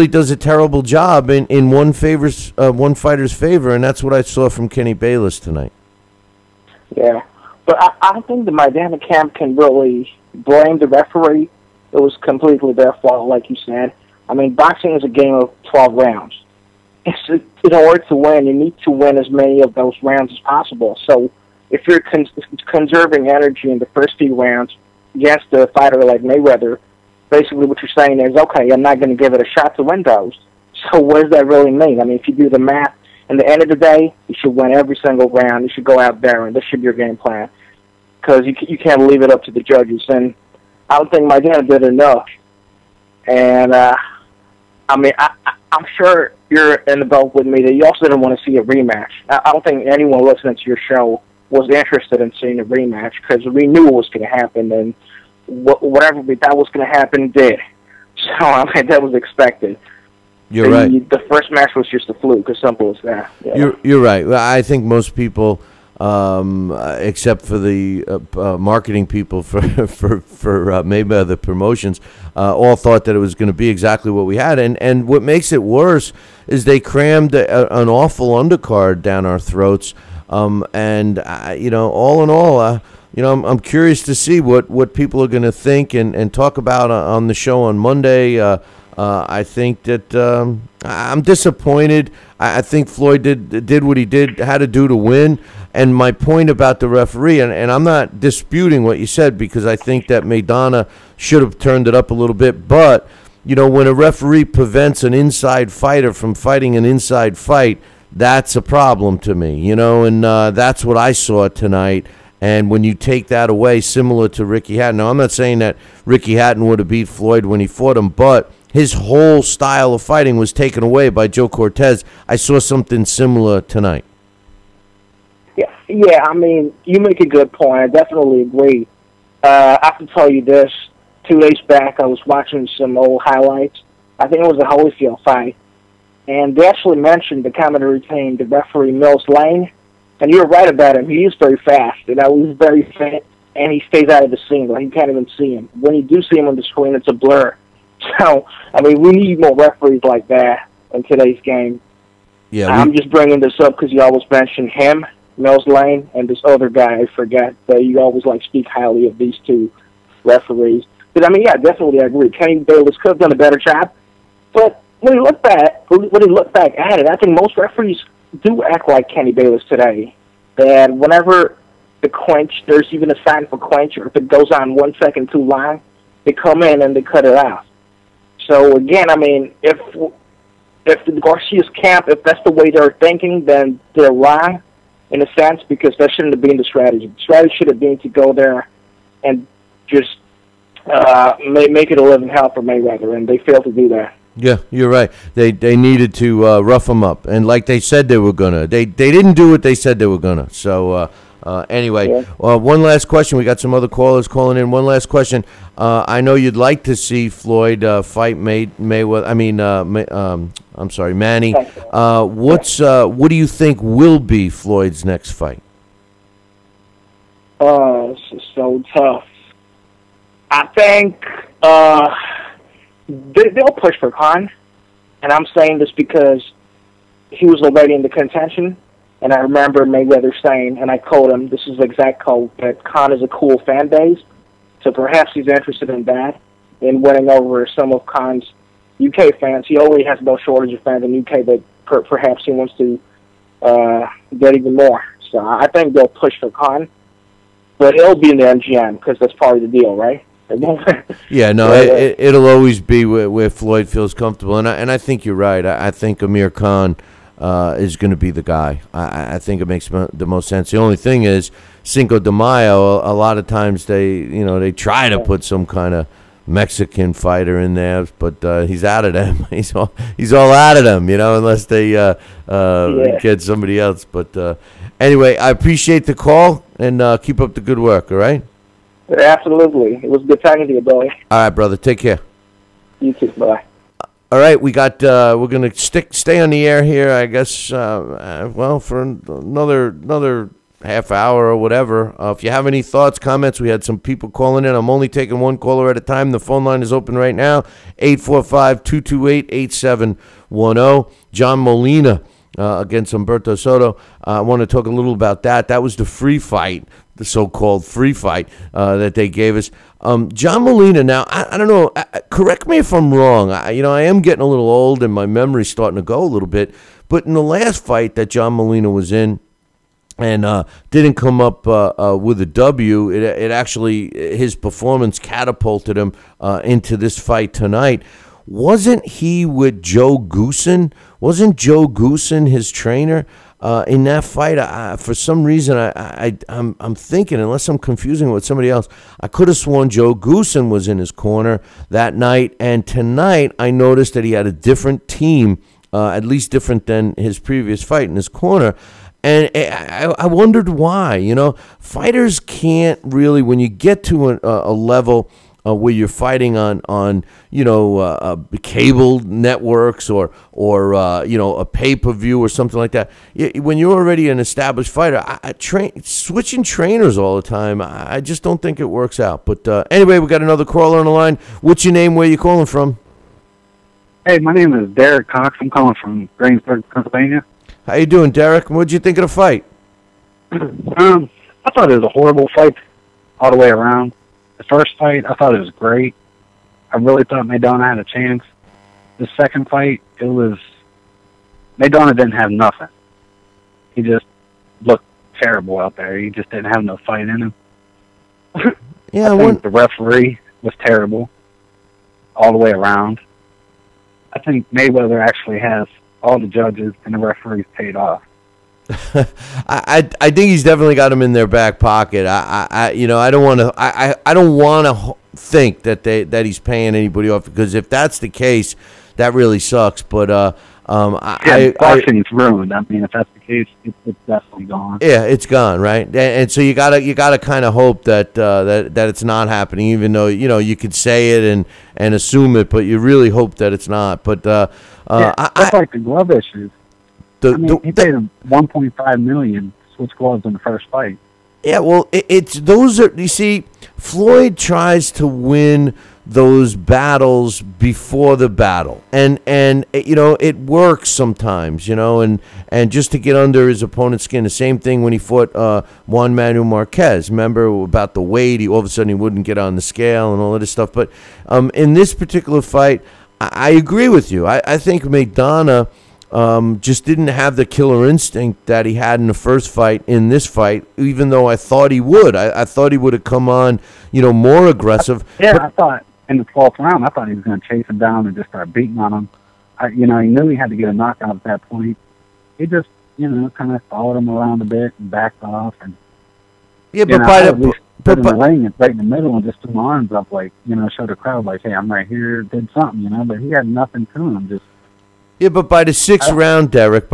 does a terrible job in one fighter's favor, and that's what I saw from Kenny Bayless tonight. Yeah. But I don't think the Maidana camp can really blame the referee. It was completely their fault, like you said. I mean, boxing is a game of 12 rounds. In order to win, you need to win as many of those rounds as possible. So if you're conserving energy in the first few rounds against a fighter like Mayweather, basically what you're saying is, okay, I'm not going to give it a shot to win those. So what does that really mean? I mean, if you do the math, at the end of the day, you should win every single round. You should go out there, and this should be your game plan, because you can't leave it up to the judges. And I don't think Maidana did enough. And, I'm sure you're in the boat with me that you also didn't want to see a rematch. I don't think anyone listening to your show was interested in seeing a rematch, because we knew what was going to happen, and whatever we thought was going to happen did. So, that was expected. You're right. The first match was just a fluke, as simple as that. Yeah. You're right. I think most people, except for the marketing people for Mayweather Promotions, all thought that it was going to be exactly what we had. And what makes it worse is they crammed an awful undercard down our throats. All in all, I'm curious to see what people are going to think and talk about on the show on Monday. I think that I'm disappointed. I think Floyd did what he had to do to win. And my point about the referee, and I'm not disputing what you said, because I think that Maidana should have turned it up a little bit. But when a referee prevents an inside fighter from fighting an inside fight, that's a problem to me, and that's what I saw tonight. And when you take that away, similar to Ricky Hatton, now I'm not saying that Ricky Hatton would have beat Floyd when he fought him, but his whole style of fighting was taken away by Joe Cortez. I saw something similar tonight. Yeah, I mean, you make a good point. I definitely agree. I have to tell you this. 2 days back, I was watching some old highlights. I think it was a Holyfield fight. And they actually mentioned the commentary team, the referee Mills Lane. And you're right about him. He is very fast. He's very fit, and he stays out of the scene. Like, you can't even see him. When you do see him on the screen, it's a blur. So, I mean, we need more referees like that in today's game. Yeah, I'm just bringing this up because you always mention him, Mills Lane, and this other guy, I forget. But you always, speak highly of these two referees. But, I mean, yeah, definitely I agree. Kenny Bayless could have done a better job. But when you look back at it, I think most referees do act like Kenny Bayless today. And whenever the clinch, there's even a sign for clinch, or if it goes on 1 second too long, they come in and they cut it off. So again, I mean, if the Garcia's camp, if that's the way they're thinking, then they're wrong in a sense, because that shouldn't have been the strategy. The strategy should have been to go there and just make it a living hell for Mayweather, and they failed to do that. Yeah, you're right. They needed to rough him up, and like they said they were gonna, they didn't do what they said they were gonna. So anyway, Yeah. One last question. We got some other callers calling in. One last question. I know you'd like to see Floyd fight Mayweather. I mean, I'm sorry, Manny. What do you think will be Floyd's next fight? This is so tough. I think they'll push for Khan, and I'm saying this because he was already in the contention, and I remember Mayweather saying, and I quote him, this is the exact quote, that Khan is a cool fan base, so perhaps he's interested in that, in winning over some of Khan's UK fans. He already has no shortage of fans in UK, but perhaps he wants to get even more. So I think they'll push for Khan, but it'll be in the MGM, because that's part of the deal, right? Yeah, no, it'll always be where Floyd feels comfortable, and I think you're right. I think Amir Khan is going to be the guy. I think it makes the most sense. The only thing is Cinco de Mayo. A lot of times they try to put some kind of Mexican fighter in there, but he's out of them. He's all out of them, unless they get somebody else. But anyway, I appreciate the call, and keep up the good work. All right. Absolutely. It was good talking to you, Billy. All right, brother. Take care. You too. Bye. All right, we got. We're gonna stay on the air here, I guess. For another half hour or whatever. If you have any thoughts, comments, we had some people calling in. I'm only taking one caller at a time. The phone line is open right now. 845-228-8710. John Molina against Humberto Soto. I want to talk a little about that. That was the free fight, the so-called free fight that they gave us. John Molina, now, I don't know, correct me if I'm wrong. I am getting a little old and my memory's starting to go a little bit, but in the last fight that John Molina was in and didn't come up with a W, it actually, his performance catapulted him into this fight tonight. Wasn't he with Joe Goosen? Wasn't Joe Goosen his trainer in that fight? For some reason, I'm thinking, unless I'm confusing it with somebody else, I could have sworn Joe Goosen was in his corner that night. And tonight, I noticed that he had a different team, at least different than his previous fight in his corner. And I wondered why. Fighters can't really, when you get to a level where you're fighting on cable networks or a pay-per-view or something like that. When you're already an established fighter, switching trainers all the time, I just don't think it works out. But anyway, we got another caller on the line. What's your name? Where are you calling from? Hey, my name is Derek Cox. I'm calling from Greensburg, Pennsylvania. How you doing, Derek? What'd you think of the fight? I thought it was a horrible fight all the way around. The first fight, I thought it was great. I really thought Maidana had a chance. The second fight, Maidana didn't have nothing. He just looked terrible out there. He just didn't have no fight in him. Yeah, I think the referee was terrible all the way around. I think Mayweather actually has all the judges and the referees paid off. I think he's definitely got him in their back pocket. I don't want to I don't want to think that he's paying anybody off, because if that's the case, that really sucks. But boxing's ruined. I mean, if that's the case, it's definitely gone. Yeah, it's gone, right? And so you gotta kind of hope that that it's not happening, even though you could say it and assume it, but you really hope that it's not. But that's like the glove issues. He paid him $1.5 million to switch gloves in the first fight. Yeah, well, you see, Floyd tries to win those battles before the battle, and it works sometimes, and just to get under his opponent's skin. The same thing when he fought Juan Manuel Marquez. Remember about the weight? All of a sudden he wouldn't get on the scale and all of this stuff. But in this particular fight, I agree with you. I think Maidana just didn't have the killer instinct that he had in the first fight in this fight, even though I thought he would. I thought he would have come on, more aggressive. I thought in the 12th round, I thought he was going to chase him down and just start beating on him. He knew he had to get a knockout at that point. He just, kind of followed him around a bit and backed off. And, but by the... Put him in the ring right in the middle and just threw my arms up, like, show the crowd, like, hey, I'm right here, did something, but he had nothing to him, just... Yeah, but by the sixth round, Derek,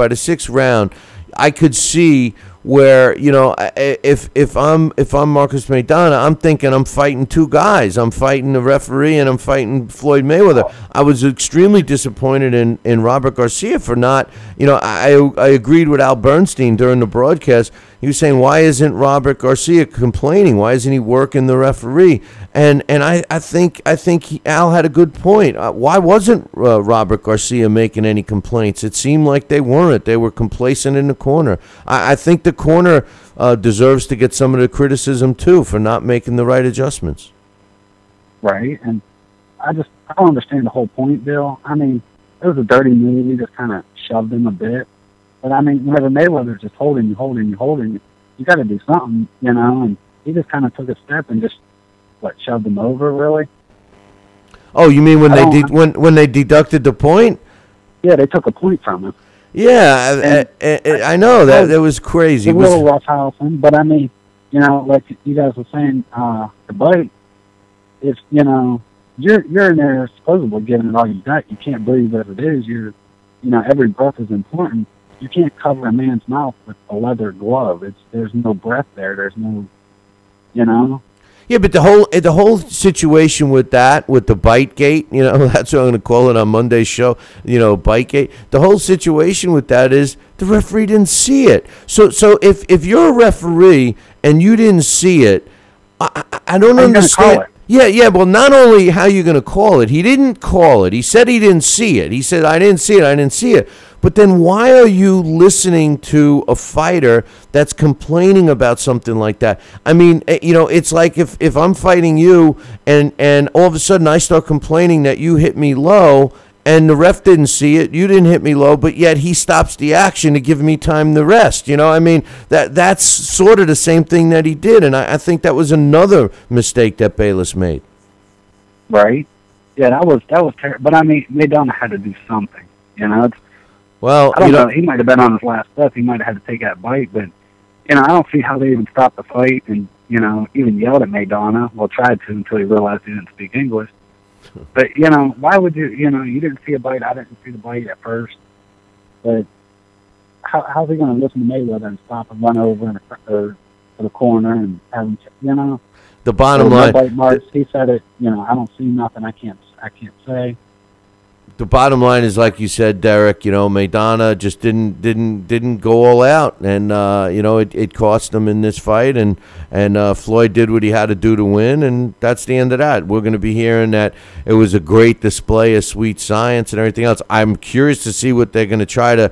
I could see where, if I'm Marcus Maidana, I'm thinking I'm fighting two guys. I'm fighting the referee and I'm fighting Floyd Mayweather. I was extremely disappointed in Robert Garcia for not, I agreed with Al Bernstein during the broadcast. He was saying, why isn't Robert Garcia complaining? Why isn't he working the referee? And I think Al had a good point. Why wasn't Robert Garcia making any complaints? It seemed like they weren't. They were complacent in the corner. I think the corner deserves to get some of the criticism too for not making the right adjustments. Right, and I don't understand the whole point, Bill. I mean, it was a dirty move. He just kind of shoved him a bit. But, I mean, whenever Mayweather's just holding you, you got to do something, and he just kind of took a step and just, shoved him over, really? Oh, you mean when they deducted the point? Yeah, they took a point from him. Yeah, I know that was crazy. It was a little roughhousing, but I mean, like you guys were saying, the bite is, you're in there supposedly giving it all you got. You can't breathe as it is. Every breath is important. You can't cover a man's mouth with a leather glove. There's no breath there. There's no, Yeah, but the whole situation with the bite gate, that's what I'm going to call it on Monday's show, bite gate. The whole situation with that is the referee didn't see it. So if you're a referee and you didn't see it, I don't understand. Yeah. Well, not only how you going to call it, he didn't call it. He said he didn't see it. He said, I didn't see it. But then why are you listening to a fighter that's complaining about something like that? I mean, it's like if I'm fighting you and all of a sudden I start complaining that you hit me low and the ref didn't see it, you didn't hit me low, but yet he stops the action to give me time to rest. I mean, that's sort of the same thing that he did, and I think that was another mistake that Bayless made. Right. Yeah, that was terrible. But I mean, Maidana had to do something. Well, I don't know. He might have been on his last breath. He might have had to take that bite, but I don't see how they even stopped the fight and even yelled at Maidana. Well, tried to until he realized he didn't speak English. But why would you? You didn't see a bite. I didn't see the bite at first. But how's he going to listen to Mayweather and stop and run over to the corner and have him? The bottom line. Bite marks, he said it. I don't see nothing. I can't say. The bottom line is, like you said, Derek, Maidana just didn't go all out, and it cost him in this fight, and Floyd did what he had to do to win, and that's the end of that. We're going to be hearing that it was a great display of sweet science and everything else. I'm curious to see what they're going to try to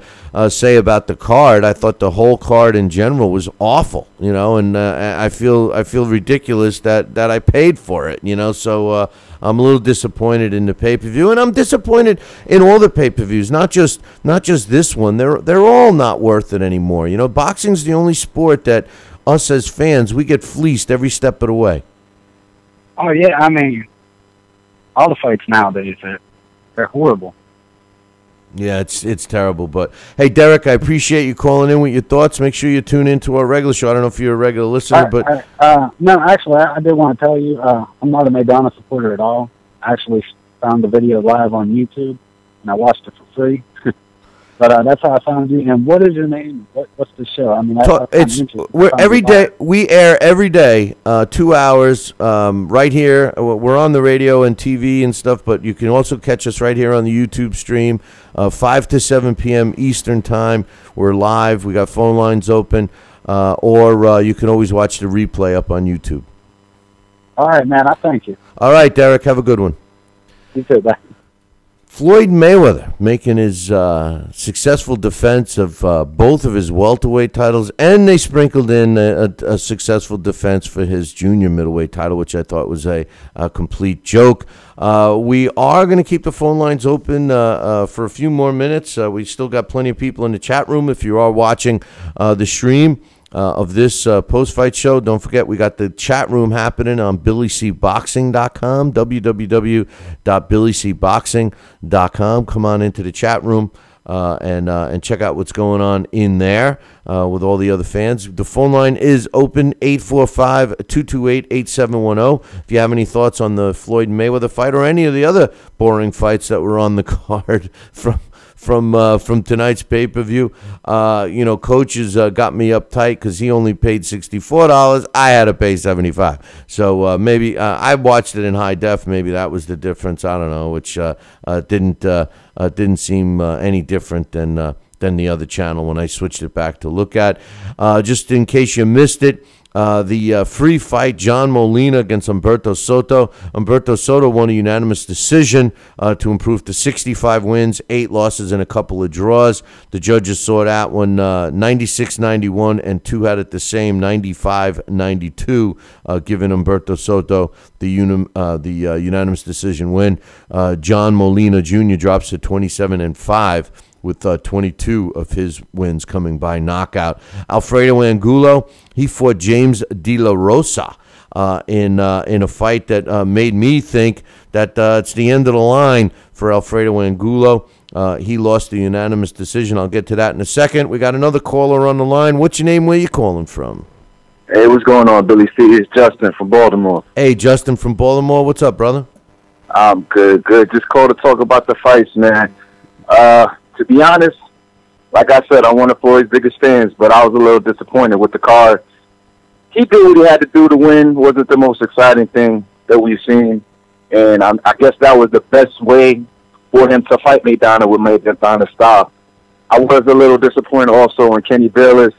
say about the card. I thought the whole card in general was awful, and I feel ridiculous that I paid for it, so I'm a little disappointed in the pay-per-view, and I'm disappointed in all the pay-per-views, not just this one. They're all not worth it anymore. Boxing's the only sport that us as fans, we get fleeced every step of the way. Oh yeah, I mean, all the fights nowadays they're horrible. Yeah, it's terrible. But, hey, Derek, I appreciate you calling in with your thoughts. Make sure you tune into our regular show. I don't know if you're a regular listener, but... No, actually, I did want to tell you, I'm not a Maidana supporter at all. I actually found the video live on YouTube, and I watched it for free. But that's how I found you. And what is your name? What's the show? I mean, we're every day. We air every day, 2 hours, right here. We're on the radio and TV and stuff, but you can also catch us right here on the YouTube stream, 5 to 7 p.m. Eastern time. We're live. We got phone lines open, or you can always watch the replay up on YouTube. All right, man. I thank you. All right, Derek. Have a good one. You too. Bye. Floyd Mayweather making his successful defense of both of his welterweight titles, and they sprinkled in a successful defense for his junior middleweight title, which I thought was a complete joke. We are going to keep the phone lines open for a few more minutes. We still got plenty of people in the chat room. If you are watching the stream of this post-fight show, don't forget we got the chat room happening on BillyCBoxing.com, www.BillyCBoxing.com. Come on into the chat room and check out what's going on in there with all the other fans. The phone line is open, 845-228-8710. If you have any thoughts on the Floyd Mayweather fight or any of the other boring fights that were on the card from tonight's pay-per-view. Coaches got me uptight because he only paid $64. I had to pay $75. So maybe I watched it in high def. Maybe that was the difference. I don't know, which didn't seem any different than the other channel when I switched it back to look at. Just in case you missed it, the free fight, John Molina against Humberto Soto. Humberto Soto won a unanimous decision to improve to 65 wins, 8 losses, and a couple of draws. The judges saw that one 96-91, and 2 had it the same, 95-92, giving Humberto Soto the unanimous decision win. John Molina Jr. drops to 27-5. With 22 of his wins coming by knockout. Alfredo Angulo, he fought James De La Rosa in a fight that made me think that it's the end of the line for Alfredo Angulo. He lost the unanimous decision. I'll get to that in a second. We got another caller on the line. What's your name? Where you calling from? Hey, what's going on, Billy C? It's Justin from Baltimore. Hey, Justin from Baltimore. What's up, brother? I'm good. Just called to talk about the fights, man. To be honest, like I said, I'm one of Floyd's biggest fans, but I was a little disappointed with the card. He did what he had to do to win. Wasn't the most exciting thing that we've seen, and I guess that was the best way for him to fight Maidana with Maidana's style. I was a little disappointed also in Kenny Bayless.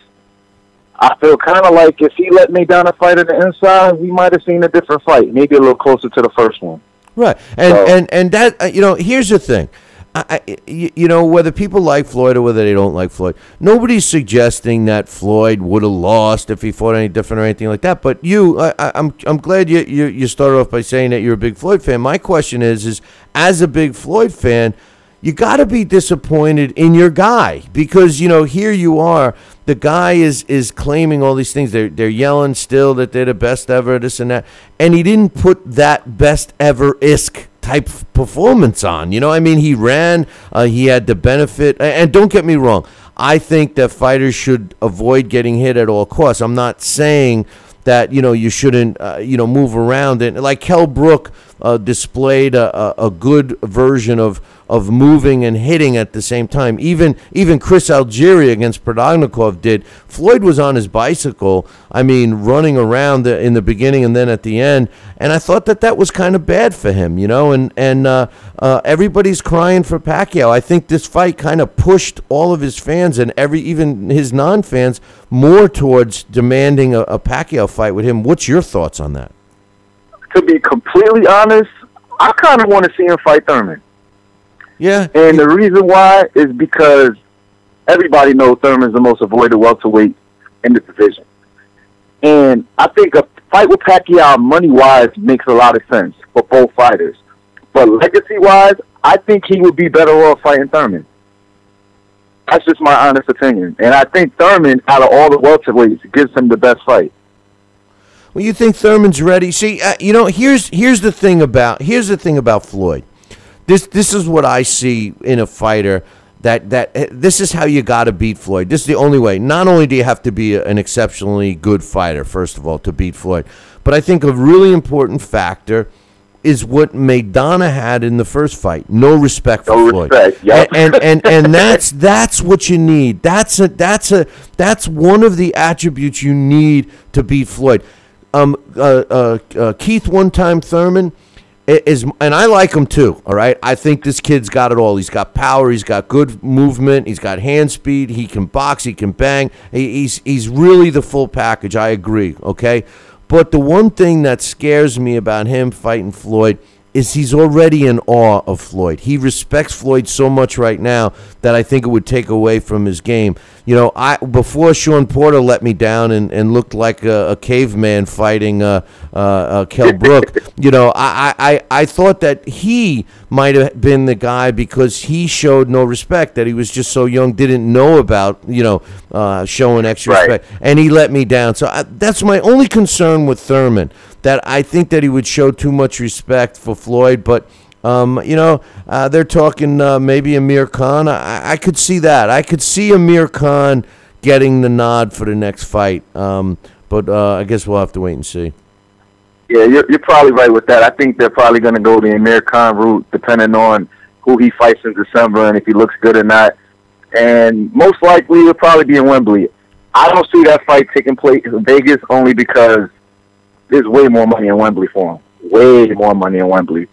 I feel kind of like if he let Maidana fight on the inside, we might have seen a different fight, maybe a little closer to the first one. Right, and that here's the thing. Whether people like Floyd or whether they don't like Floyd, nobody's suggesting that Floyd would have lost if he fought any different or anything like that. But I'm glad you started off by saying that you're a big Floyd fan. My question is as a big Floyd fan, you got to be disappointed in your guy because here you are. The guy is claiming all these things. They're yelling still that they're the best ever, this and that, and he didn't put that best ever-esque type performance on. He ran, he had the benefit, and don't get me wrong, I think that fighters should avoid getting hit at all costs. I'm not saying that you shouldn't move around, and like Kell Brook displayed a good version of moving and hitting at the same time. Even Chris Algieri against Protognikov did. Floyd was on his bicycle, running around in the beginning and then at the end, and I thought that was kind of bad for him, and everybody's crying for Pacquiao. I think this fight kind of pushed all of his fans and even his non-fans more towards demanding a Pacquiao fight with him. What's your thoughts on that? To be completely honest, I kind of want to see him fight Thurman. Yeah. And the reason why is because everybody knows Thurman's the most avoided welterweight in the division. And I think a fight with Pacquiao, money-wise, makes a lot of sense for both fighters. But legacy-wise, I think he would be better off fighting Thurman. That's just my honest opinion. And I think Thurman, out of all the welterweights, gives him the best fight. Well, you think Thurman's ready? See, here's the thing about Floyd. This is what I see in a fighter this is how you got to beat Floyd. This is the only way. Not only do you have to be an exceptionally good fighter, first of all, to beat Floyd, but I think a really important factor is what Maidana had in the first fight. No respect for Floyd. Yep. And that's what you need. That's one of the attributes you need to beat Floyd. Keith one-time Thurman is, and I like him too, all right? I think this kid's got it all. He's got power, he's got good movement, he's got hand speed, he can box, he can bang. He's really the full package, I agree, okay? But the one thing that scares me about him fighting Floyd is he's already in awe of Floyd. He respects Floyd so much right now that I think it would take away from his game. You know, before Sean Porter let me down and looked like a caveman fighting Kell Brook, you know, I thought that he might have been the guy because he showed no respect, that he was just so young, didn't know about, you know, showing extra respect, and he let me down. So that's my only concern with Thurman, that I think that he would show too much respect for Floyd, but you know, they're talking maybe Amir Khan. I could see that. I could see Amir Khan getting the nod for the next fight, but I guess we'll have to wait and see. Yeah, you're probably right with that. I think they're probably going to go the Amir Khan route, depending on who he fights in December and if he looks good or not. And most likely, it'll probably be in Wembley. I don't see that fight taking place in Vegas only because there's way more money in Wembley for him. Way more money in Wembley.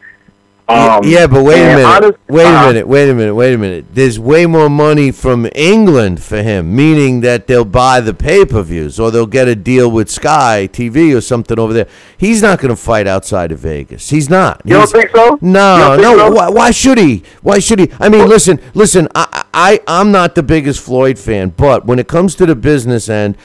Yeah, but wait a minute. Wait a minute. There's way more money from England for him, meaning that they'll buy the pay-per-views or they'll get a deal with Sky TV or something over there. He's not going to fight outside of Vegas. He's not. You don't think so? No. Why should he? Why should he? I mean, listen. I'm not the biggest Floyd fan, but when it comes to the business end,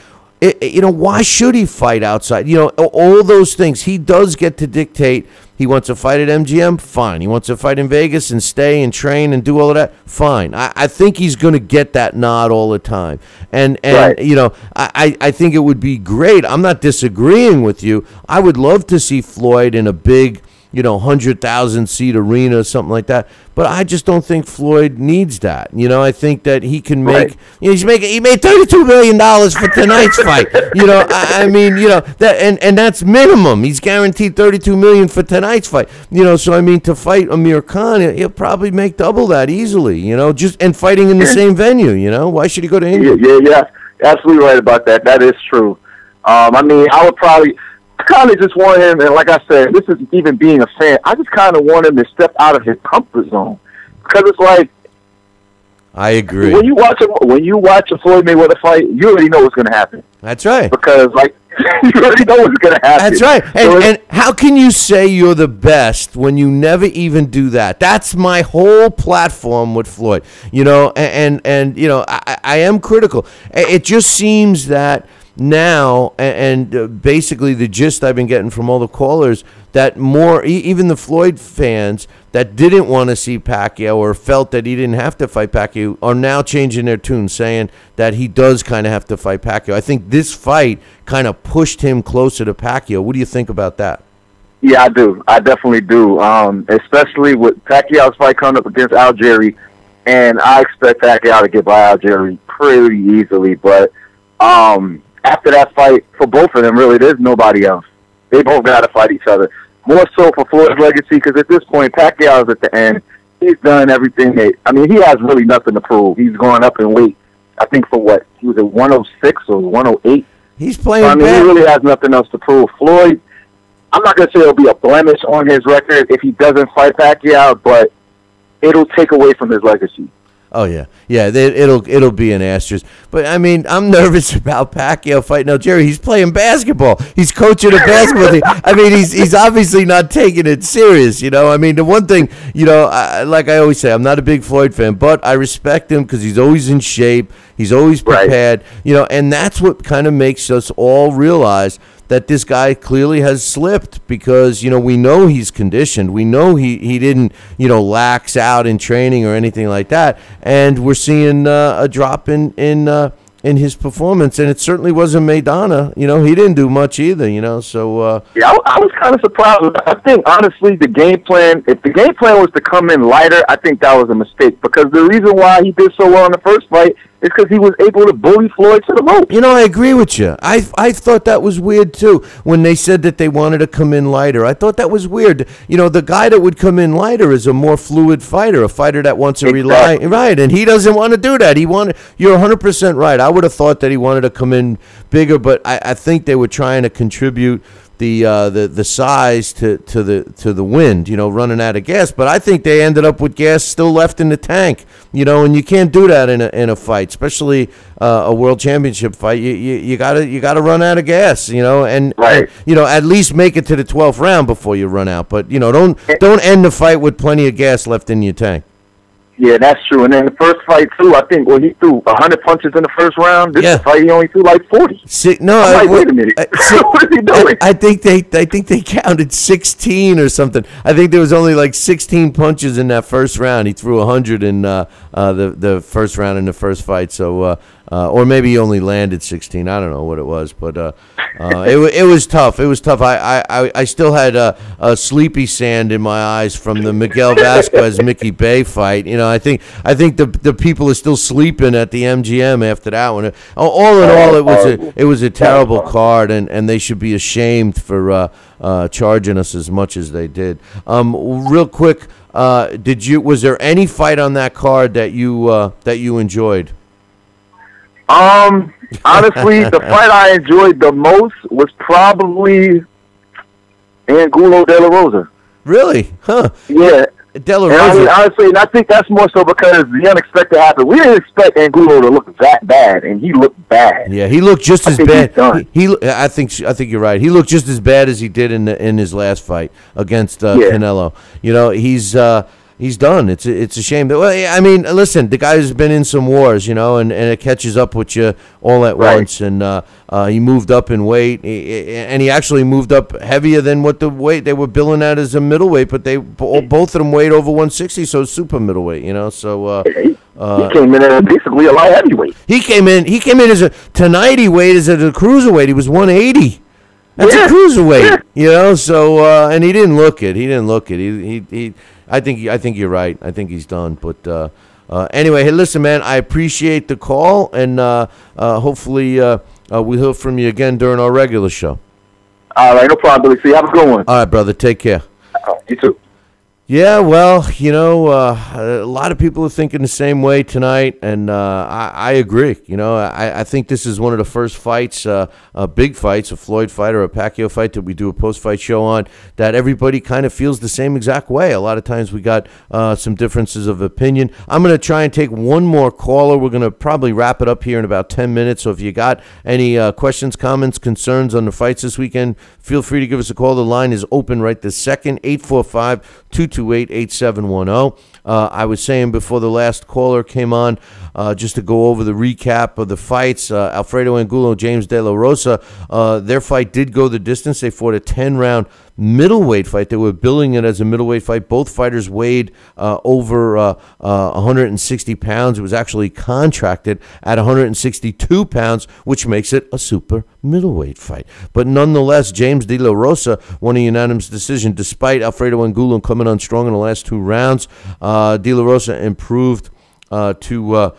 you know, why should he fight outside? You know, all those things. He does get to dictate. He wants to fight at MGM? Fine. He wants to fight in Vegas and stay and train and do all of that? Fine. I think he's going to get that nod all the time. And you know, I think it would be great. I'm not disagreeing with you. I would love to see Floyd in a big, you know, 100,000-seat arena or something like that. But I just don't think Floyd needs that. You know, I think that he can make. You know, he made $32 million for tonight's fight. You know, I mean, you know that, and that's minimum. He's guaranteed $32 million for tonight's fight. You know, so I mean, to fight Amir Khan, he'll probably make double that easily. You know, and fighting in the same venue. You know, why should he go to England? Yeah, absolutely right about that. That is true. I mean, I would probably. I kind of just want him, and like I said, this is even being a fan. I just kind of want him to step out of his comfort zone, because it's like, I agree. When you watch a Floyd Mayweather fight, you already know what's going to happen. That's right. Because like you already know what's going to happen. That's right. And how can you say you're the best when you never even do that? That's my whole platform with Floyd. You know, and you know, I am critical. It just seems that now, and basically the gist I've been getting from all the callers, that more, even the Floyd fans that didn't want to see Pacquiao or felt that he didn't have to fight Pacquiao are now changing their tune, saying that he does kind of have to fight Pacquiao. I think this fight kind of pushed him closer to Pacquiao. What do you think about that? Yeah, I do. I definitely do. Especially with Pacquiao's fight coming up against Algieri, and I expect Pacquiao to get by Algieri pretty easily, but after that fight, for both of them, really, there's nobody else. They both got to fight each other. More so for Floyd's legacy, because at this point, Pacquiao's at the end. He's done everything. I mean, he has really nothing to prove. He's going up in weight. I think for what? He was at 106 or 108. He's playing I mean, bad. he really has nothing else to prove. Floyd, I'm not going to say it'll be a blemish on his record if he doesn't fight Pacquiao, but it'll take away from his legacy. Oh yeah, it'll be an asterisk. But I mean, I'm nervous about Pacquiao fighting Algieri. He's playing basketball. He's coaching a basketball team. I mean, he's obviously not taking it serious. You know, I mean, the one thing, you know, like I always say, I'm not a big Floyd fan, but I respect him because he's always in shape. He's always prepared. Right. You know, and that's what kind of makes us all realize that this guy clearly has slipped, because, you know, we know he's conditioned. We know he didn't, you know, lax out in training or anything like that. And we're seeing a drop in in his performance, and it certainly wasn't Maidana. You know, he didn't do much either. You know, so yeah, I was kind of surprised. I think honestly, the game plan, if the game plan was to come in lighter, I think that was a mistake, because the reason why he did so well in the first fight is because he was able to bully Floyd to the ropes. You know, I agree with you. I thought that was weird too when they said that they wanted to come in lighter. I thought that was weird. You know, the guy that would come in lighter is a more fluid fighter, a fighter that wants to rely, right, and he doesn't want to do that. You're 100% right. I would have thought that he wanted to come in bigger, but I think they were trying to contribute the size to the wind, you know, running out of gas. But I think they ended up with gas still left in the tank, you know, and you can't do that in a fight, especially a world championship fight. You gotta run out of gas, you know, and you know, at least make it to the 12th round before you run out. But you know, don't end the fight with plenty of gas left in your tank. Yeah, that's true. And then the first fight too, I think he threw 100 punches in the first round. This fight he only threw like 40. Wait a minute. What is he doing? I think they counted 16 or something. I think there was only like 16 punches in that first round. He threw 100 in the first round in the first fight. So or maybe he only landed 16. I don't know what it was, but it was tough. It was tough. I still had a sleepy sand in my eyes from the Miguel Vasquez Mickey Bay fight. You know, I think the people are still sleeping at the MGM after that one. All in all, it was a terrible card, and they should be ashamed for charging us as much as they did. Real quick, was there any fight on that card that you enjoyed? Honestly, the fight I enjoyed the most was probably Angulo De La Rosa. Really? Huh? Yeah. De La Rosa. And honestly, and I think that's more so because the unexpected happened. We didn't expect Angulo to look that bad, and he looked bad. Yeah, he looked just as bad. I think you're right. He looked just as bad as he did in his last fight against Canelo. You know, he's done. It's a shame. Well, I mean, listen, the guy's been in some wars, you know, and it catches up with you all at once. And he moved up in weight, and he actually moved up heavier than what the weight they were billing at as a middleweight. But both of them weighed over 160, so super middleweight, you know. So he came in at basically a light heavyweight. He came in tonight. He weighed as a cruiserweight. He was 180. That's a cruiserweight, you know. So and he didn't look it. He I think you're right. I think he's done. But anyway, hey, listen, man, I appreciate the call, and hopefully we'll hear from you again during our regular show. All right, no problem, Billy. See, have a good one. All right, brother. Take care. You too. Yeah, well, you know, a lot of people are thinking the same way tonight, and I agree. You know, I think this is one of the first fights, big fights, a Floyd fight or a Pacquiao fight that we do a post-fight show on, that everybody kind of feels the same exact way. A lot of times we got some differences of opinion. I'm going to try and take one more caller. We're going to probably wrap it up here in about 10 minutes, so if you got any questions, comments, concerns on the fights this weekend, feel free to give us a call. The line is open right this second, 845-228-8710. I was saying before the last caller came on, just to go over the recap of the fights, Alfredo Angulo, James De La Rosa, their fight did go the distance. They fought a 10-round middleweight fight. They were billing it as a middleweight fight. Both fighters weighed over 160 pounds. It was actually contracted at 162 pounds, which makes it a super middleweight fight. But nonetheless, James De La Rosa won a unanimous decision despite Alfredo Angulo coming on strong in the last 2 rounds. De La Rosa improved to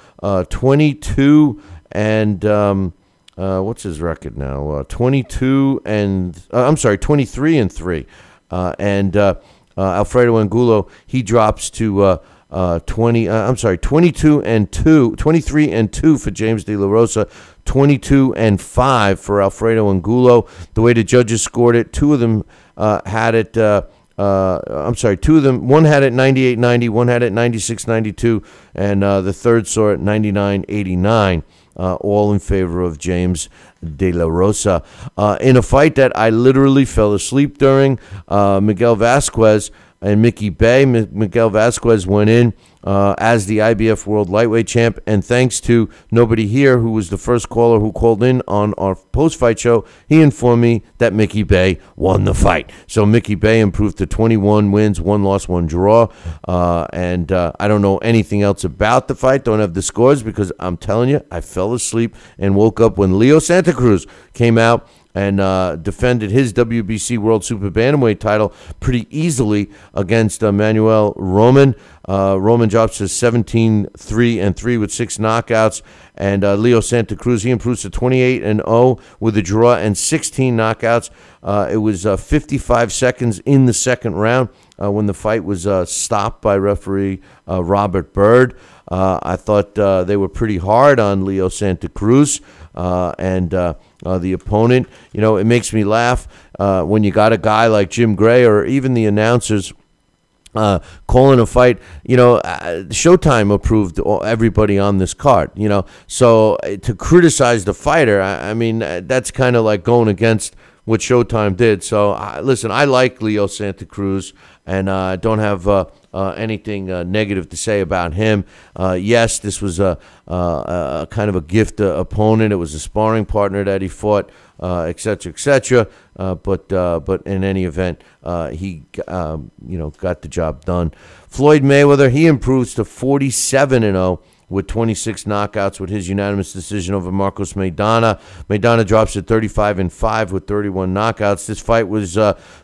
22 and what's his record now? 23 and 3. And Alfredo Angulo, he drops to 23 and 2 for James De La Rosa, 22 and 5 for Alfredo Angulo. The way the judges scored it, two of them had it. Two of them. One had it 98-90, one had it 96-92, and the third saw it 99-89. All in favor of James De La Rosa. In a fight that I literally fell asleep during, Miguel Vasquez and Mickey Bay. Miguel Vasquez went in as the IBF World Lightweight Champ. And thanks to Nobody Here, who was the first caller who called in on our post-fight show, he informed me that Mickey Bay won the fight. So Mickey Bay improved to 21 wins, 1 loss, 1 draw. And I don't know anything else about the fight. Don't have the scores because I'm telling you, I fell asleep and woke up when Leo Santa Cruz came out and defended his WBC World Super Bantamweight title pretty easily against Manuel Roman. Roman drops to 17-3-3 with 6 knockouts. And Leo Santa Cruz, he improves to 28-0 with a draw and 16 knockouts. It was 55 seconds in the second round when the fight was stopped by referee Robert Byrd. I thought they were pretty hard on Leo Santa Cruz and the opponent. You know, it makes me laugh when you got a guy like Jim Gray or even the announcers calling a fight. You know, Showtime approved everybody on this card, you know. So to criticize the fighter, I mean, that's kind of like going against what Showtime did. So, listen, I like Leo Santa Cruz, and I don't have anything negative to say about him. Yes, this was a kind of a gift opponent. It was a sparring partner that he fought, et cetera, et cetera. But in any event, he got the job done. Floyd Mayweather, he improves to 47-0 with 26 knockouts with his unanimous decision over Marcos Maidana. Maidana drops to 35-5 with 31 knockouts. This fight was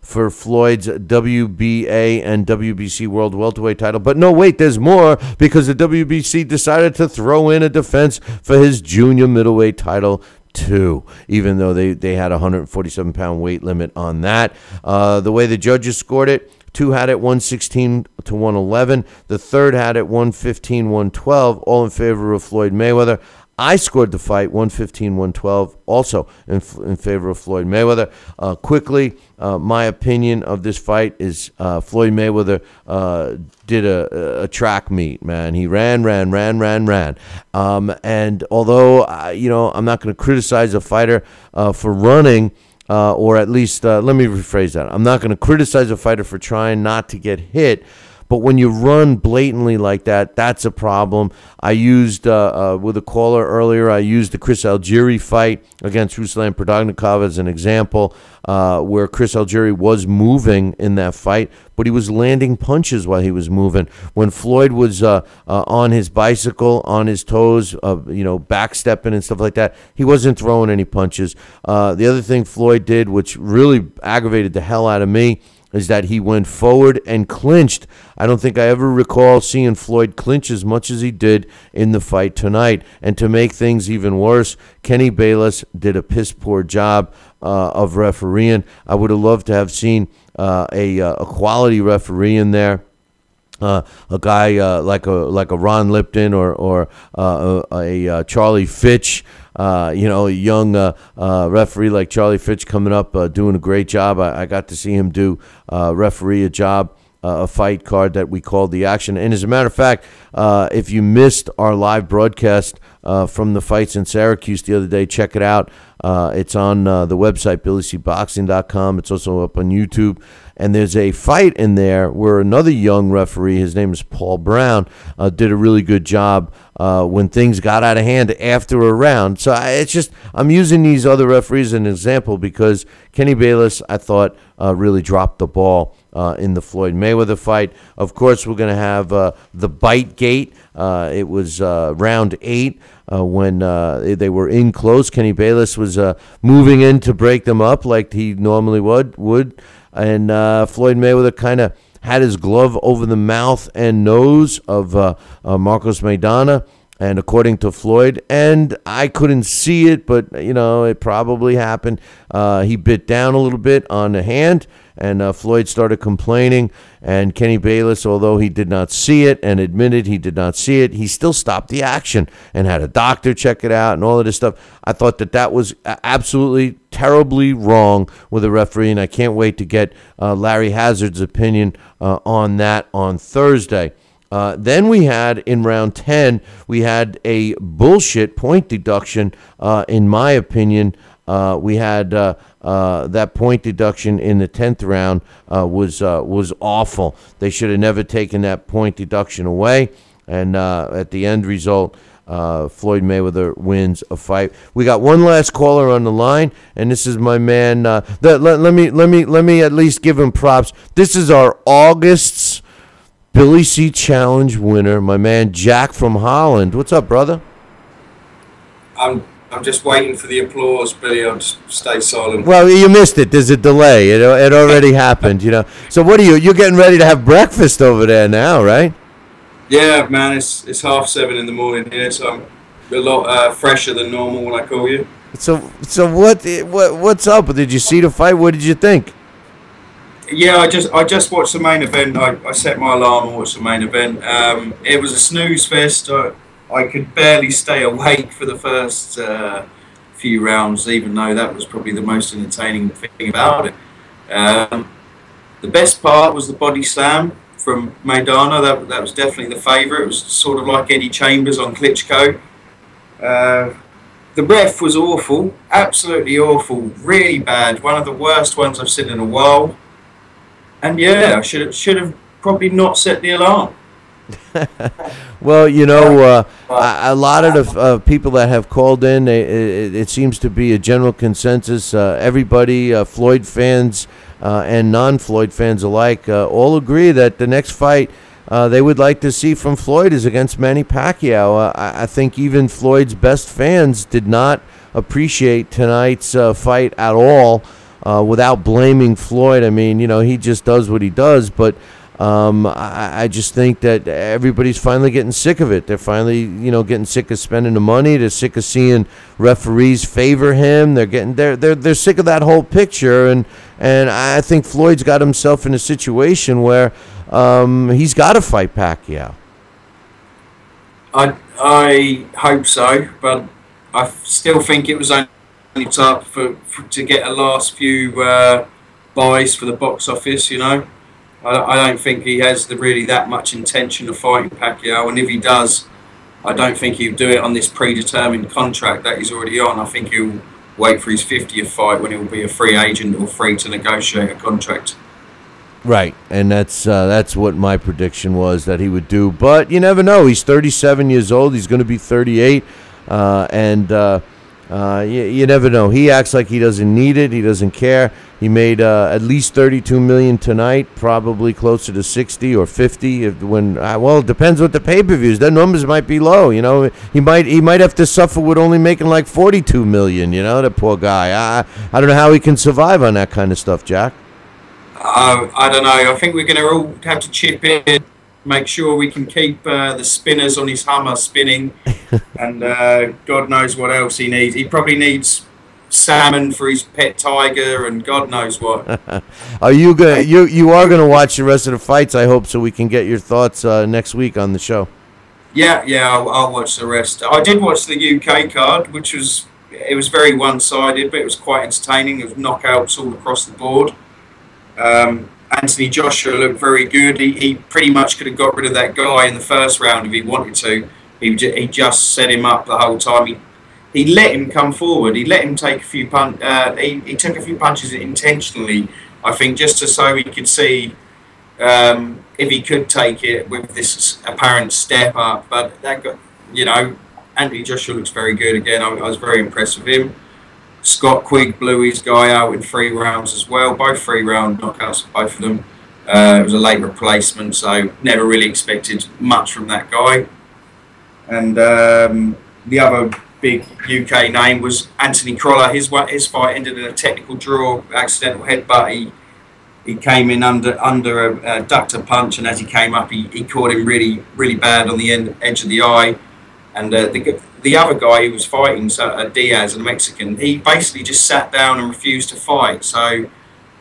for Floyd's WBA and WBC World Welterweight title. But no, wait, there's more, because the WBC decided to throw in a defense for his junior middleweight title too, even though they had a 147-pound weight limit on that. The way the judges scored it, 2 had it 116-111. The third had it 115-112, all in favor of Floyd Mayweather. I scored the fight 115-112, also in favor of Floyd Mayweather. Quickly, my opinion of this fight is Floyd Mayweather did a track meet, man. He ran. And although, I'm not going to criticize a fighter for running, or at least, let me rephrase that. I'm not going to criticize a fighter for trying not to get hit, but when you run blatantly like that, that's a problem. I used, with a caller earlier, I used the Chris Algieri fight against Ruslan Prodagnikov as an example, where Chris Algieri was moving in that fight, but he was landing punches while he was moving. When Floyd was on his bicycle, on his toes, backstepping and stuff like that, he wasn't throwing any punches. The other thing Floyd did, which really aggravated the hell out of me, is that he went forward and clinched. I don't think I ever recall seeing Floyd clinch as much as he did in the fight tonight. And to make things even worse, Kenny Bayless did a piss-poor job of refereeing. I would have loved to have seen a quality referee in there. A guy like a Ron Lipton or a Charlie Fitch, a young referee like Charlie Fitch coming up, doing a great job. I got to see him do referee a job, a fight card that we called The Action. And as a matter of fact, if you missed our live broadcast from the fights in Syracuse the other day, check it out. It's on the website, BillyCBoxing.com. It's also up on YouTube. And there's a fight in there where another young referee, his name is Paul Brown, did a really good job when things got out of hand after a round. So I'm using these other referees as an example because Kenny Bayless, I thought, really dropped the ball in the Floyd Mayweather fight. Of course, we're going to have the bite gate. It was round 8 when they were in close. Kenny Bayless was moving in to break them up like he normally would. And Floyd Mayweather kind of had his glove over the mouth and nose of Marcos Maidana. And according to Floyd, and I couldn't see it, but, it probably happened, he bit down a little bit on the hand, and Floyd started complaining. And Kenny Bayless, although he did not see it and admitted he did not see it, he still stopped the action and had a doctor check it out and all of this stuff. I thought that was absolutely terribly wrong with the referee, and I can't wait to get Larry Hazard's opinion on that on Thursday. Then we had, in round 10, we had a bullshit point deduction, in my opinion. We had that point deduction in the 10th round was awful. They should have never taken that point deduction away. And at the end result, Floyd Mayweather wins a fight. We got one last caller on the line, and this is my man. Let me at least give him props. This is our August's Billy C Challenge winner, my man Jack from Holland. What's up, brother? I'm just waiting for the applause, Billy. I'll just stay silent. Well, you missed it. There's a delay. It already happened, So what are you? You're getting ready to have breakfast over there now, right? Yeah, man. It's 7:30 in the morning here, so I'm a lot fresher than normal when I call you. So what's up? Did you see the fight? What did you think? Yeah, I just watched the main event. I set my alarm and watched the main event. It was a snooze fest. I could barely stay awake for the first few rounds, even though that was probably the most entertaining thing about it. The best part was the body slam from Maidana. That was definitely the favourite. It was sort of like Eddie Chambers on Klitschko. The ref was awful, absolutely awful, really bad. One of the worst ones I've seen in a while. And yeah, I should have probably not set the alarm. Well, a lot of the people that have called in, it seems to be a general consensus. Everybody, Floyd fans and non-Floyd fans alike, all agree that the next fight they would like to see from Floyd is against Manny Pacquiao. I think even Floyd's best fans did not appreciate tonight's fight at all, without blaming Floyd. I mean, he just does what he does, but I just think that everybody's finally getting sick of it. They're finally, getting sick of spending the money. They're sick of seeing referees favor him. They're sick of that whole picture, and I think Floyd's got himself in a situation where he's got to fight Pacquiao. I hope so, but I still think it was only up to get a last few buys for the box office. I don't think he has really that much intention of fighting Pacquiao, and if he does, I don't think he'll do it on this predetermined contract that he's already on. I think he'll wait for his 50th fight when he'll be a free agent or free to negotiate a contract. Right, and that's what my prediction was that he would do. But you never know. He's 37 years old. He's going to be 38, you never know. He acts like he doesn't need it. He doesn't care. He made at least $32 million tonight, probably closer to 60 or 50. It depends what the pay-per-views. Their numbers might be low. He might have to suffer with only making like $42 million. The poor guy. I don't know how he can survive on that kind of stuff, Jack. I don't know. I think we're going to all have to chip in, make sure we can keep the spinners on his Hummer spinning, and God knows what else he needs. He probably needs salmon for his pet tiger, and God knows what. Are you going? You are going to watch the rest of the fights, I hope, so we can get your thoughts next week on the show. Yeah, I'll watch the rest. I did watch the UK card, which was very one-sided, but it was quite entertaining. There was knockouts all across the board. Anthony Joshua looked very good. He pretty much could have got rid of that guy in the first round if he wanted to. He just set him up the whole time. He let him come forward. He let him take a few punches. He took a few punches intentionally, I think, just so he could see if he could take it with this apparent step up. But that got, Anthony Joshua looks very good again. I was very impressed with him. Scott Quigg blew his guy out in 3 rounds as well. Both 3-round knockouts for both of them. It was a late replacement, so never really expected much from that guy. And the other big UK name was Anthony Crolla. His fight ended in a technical draw, accidental headbutt. He came in under a ducked a punch, and as he came up, he caught him really, really bad on the edge of the eye. And the other guy who was fighting, Diaz, a Mexican, he basically just sat down and refused to fight. So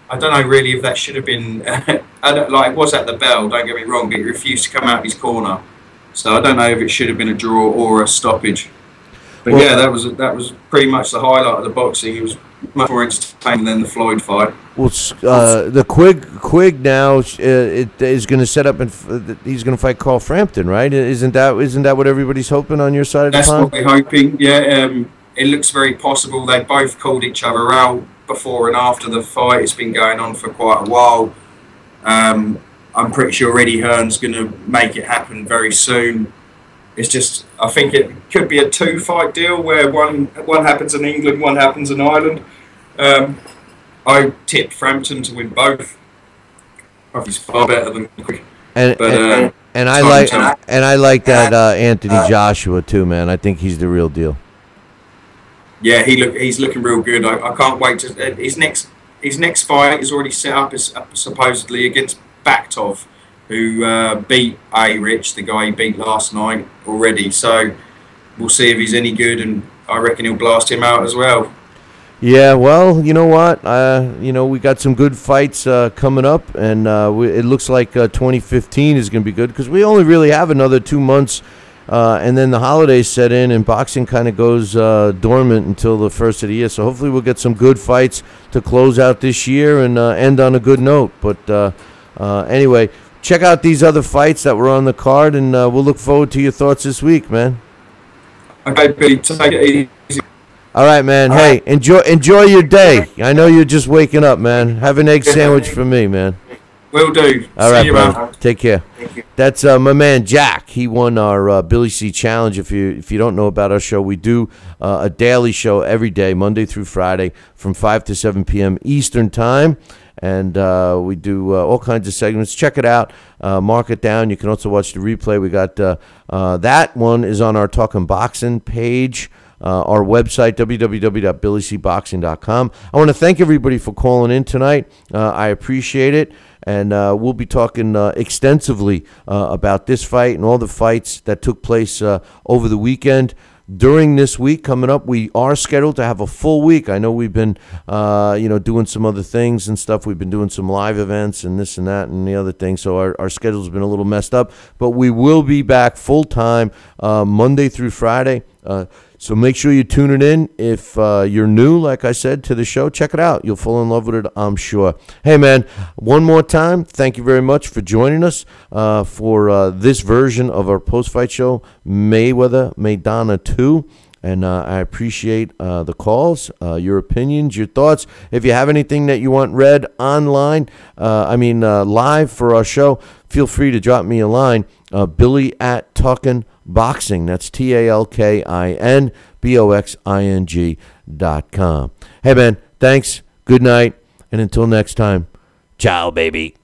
I don't know really if that should have been, it was at the bell, don't get me wrong, but he refused to come out of his corner. So I don't know if it should have been a draw or a stoppage. But yeah, that was pretty much the highlight of the boxing. It was much more entertaining than the Floyd fight. Well, the Quigg now is going to set up and he's going to fight Carl Frampton, right? Isn't that what everybody's hoping on your side of the pond? That's what we're hoping. Yeah, it looks very possible. They both called each other out before and after the fight. It's been going on for quite a while. I'm pretty sure Eddie Hearn's going to make it happen very soon. it's just, I think it could be a 2-fight deal where one happens in England, one happens in Ireland. I tipped Frampton to win both. I think he's far better than Quick. And I like that Anthony Joshua too, man. I think he's the real deal. Yeah, he's looking real good. I can't wait to his next fight is already set up as supposedly against Baktov, who beat Rich, the guy he beat last night already. So we'll see if he's any good, and I reckon he'll blast him out as well. Yeah, well, you know what? We got some good fights coming up, and it looks like 2015 is going to be good because we only really have another 2 months, and then the holidays set in, and boxing kind of goes dormant until the first of the year. So hopefully we'll get some good fights to close out this year and end on a good note. But anyway, check out these other fights that were on the card, and we'll look forward to your thoughts this week, man. Okay, Billy, take it easy. All right, man. Hey, enjoy your day. I know you're just waking up, man. Have an egg sandwich for me, man. Will do. All right, See you, brother. man. Take care. That's my man Jack. He won our Billy C Challenge. If you don't know about our show, we do a daily show every day, Monday through Friday, from 5 to 7 p.m. Eastern Time. And we do all kinds of segments. Check it out. Mark it down. You can also watch the replay. We got that one is on our Talkin' Boxing page. Our website, www.billycboxing.com. I want to thank everybody for calling in tonight. I appreciate it. And we'll be talking extensively about this fight and all the fights that took place over the weekend. During this week coming up, we are scheduled to have a full week. I know we've been, doing some other things and stuff. We've been doing some live events and this and that and the other thing. So our schedule's been a little messed up. But we will be back full time Monday through Friday. So make sure you tune it in. If you're new, like I said, to the show, check it out. You'll fall in love with it, I'm sure. Hey, man, one more time, thank you very much for joining us for this version of our post-fight show, Mayweather-Maidana 2. And I appreciate the calls, your opinions, your thoughts. If you have anything that you want read online, live for our show, feel free to drop me a line, Billy@TalkinBoxing. That's TalkinBoxing.com. Hey, man, thanks. Good night. And until next time, ciao, baby.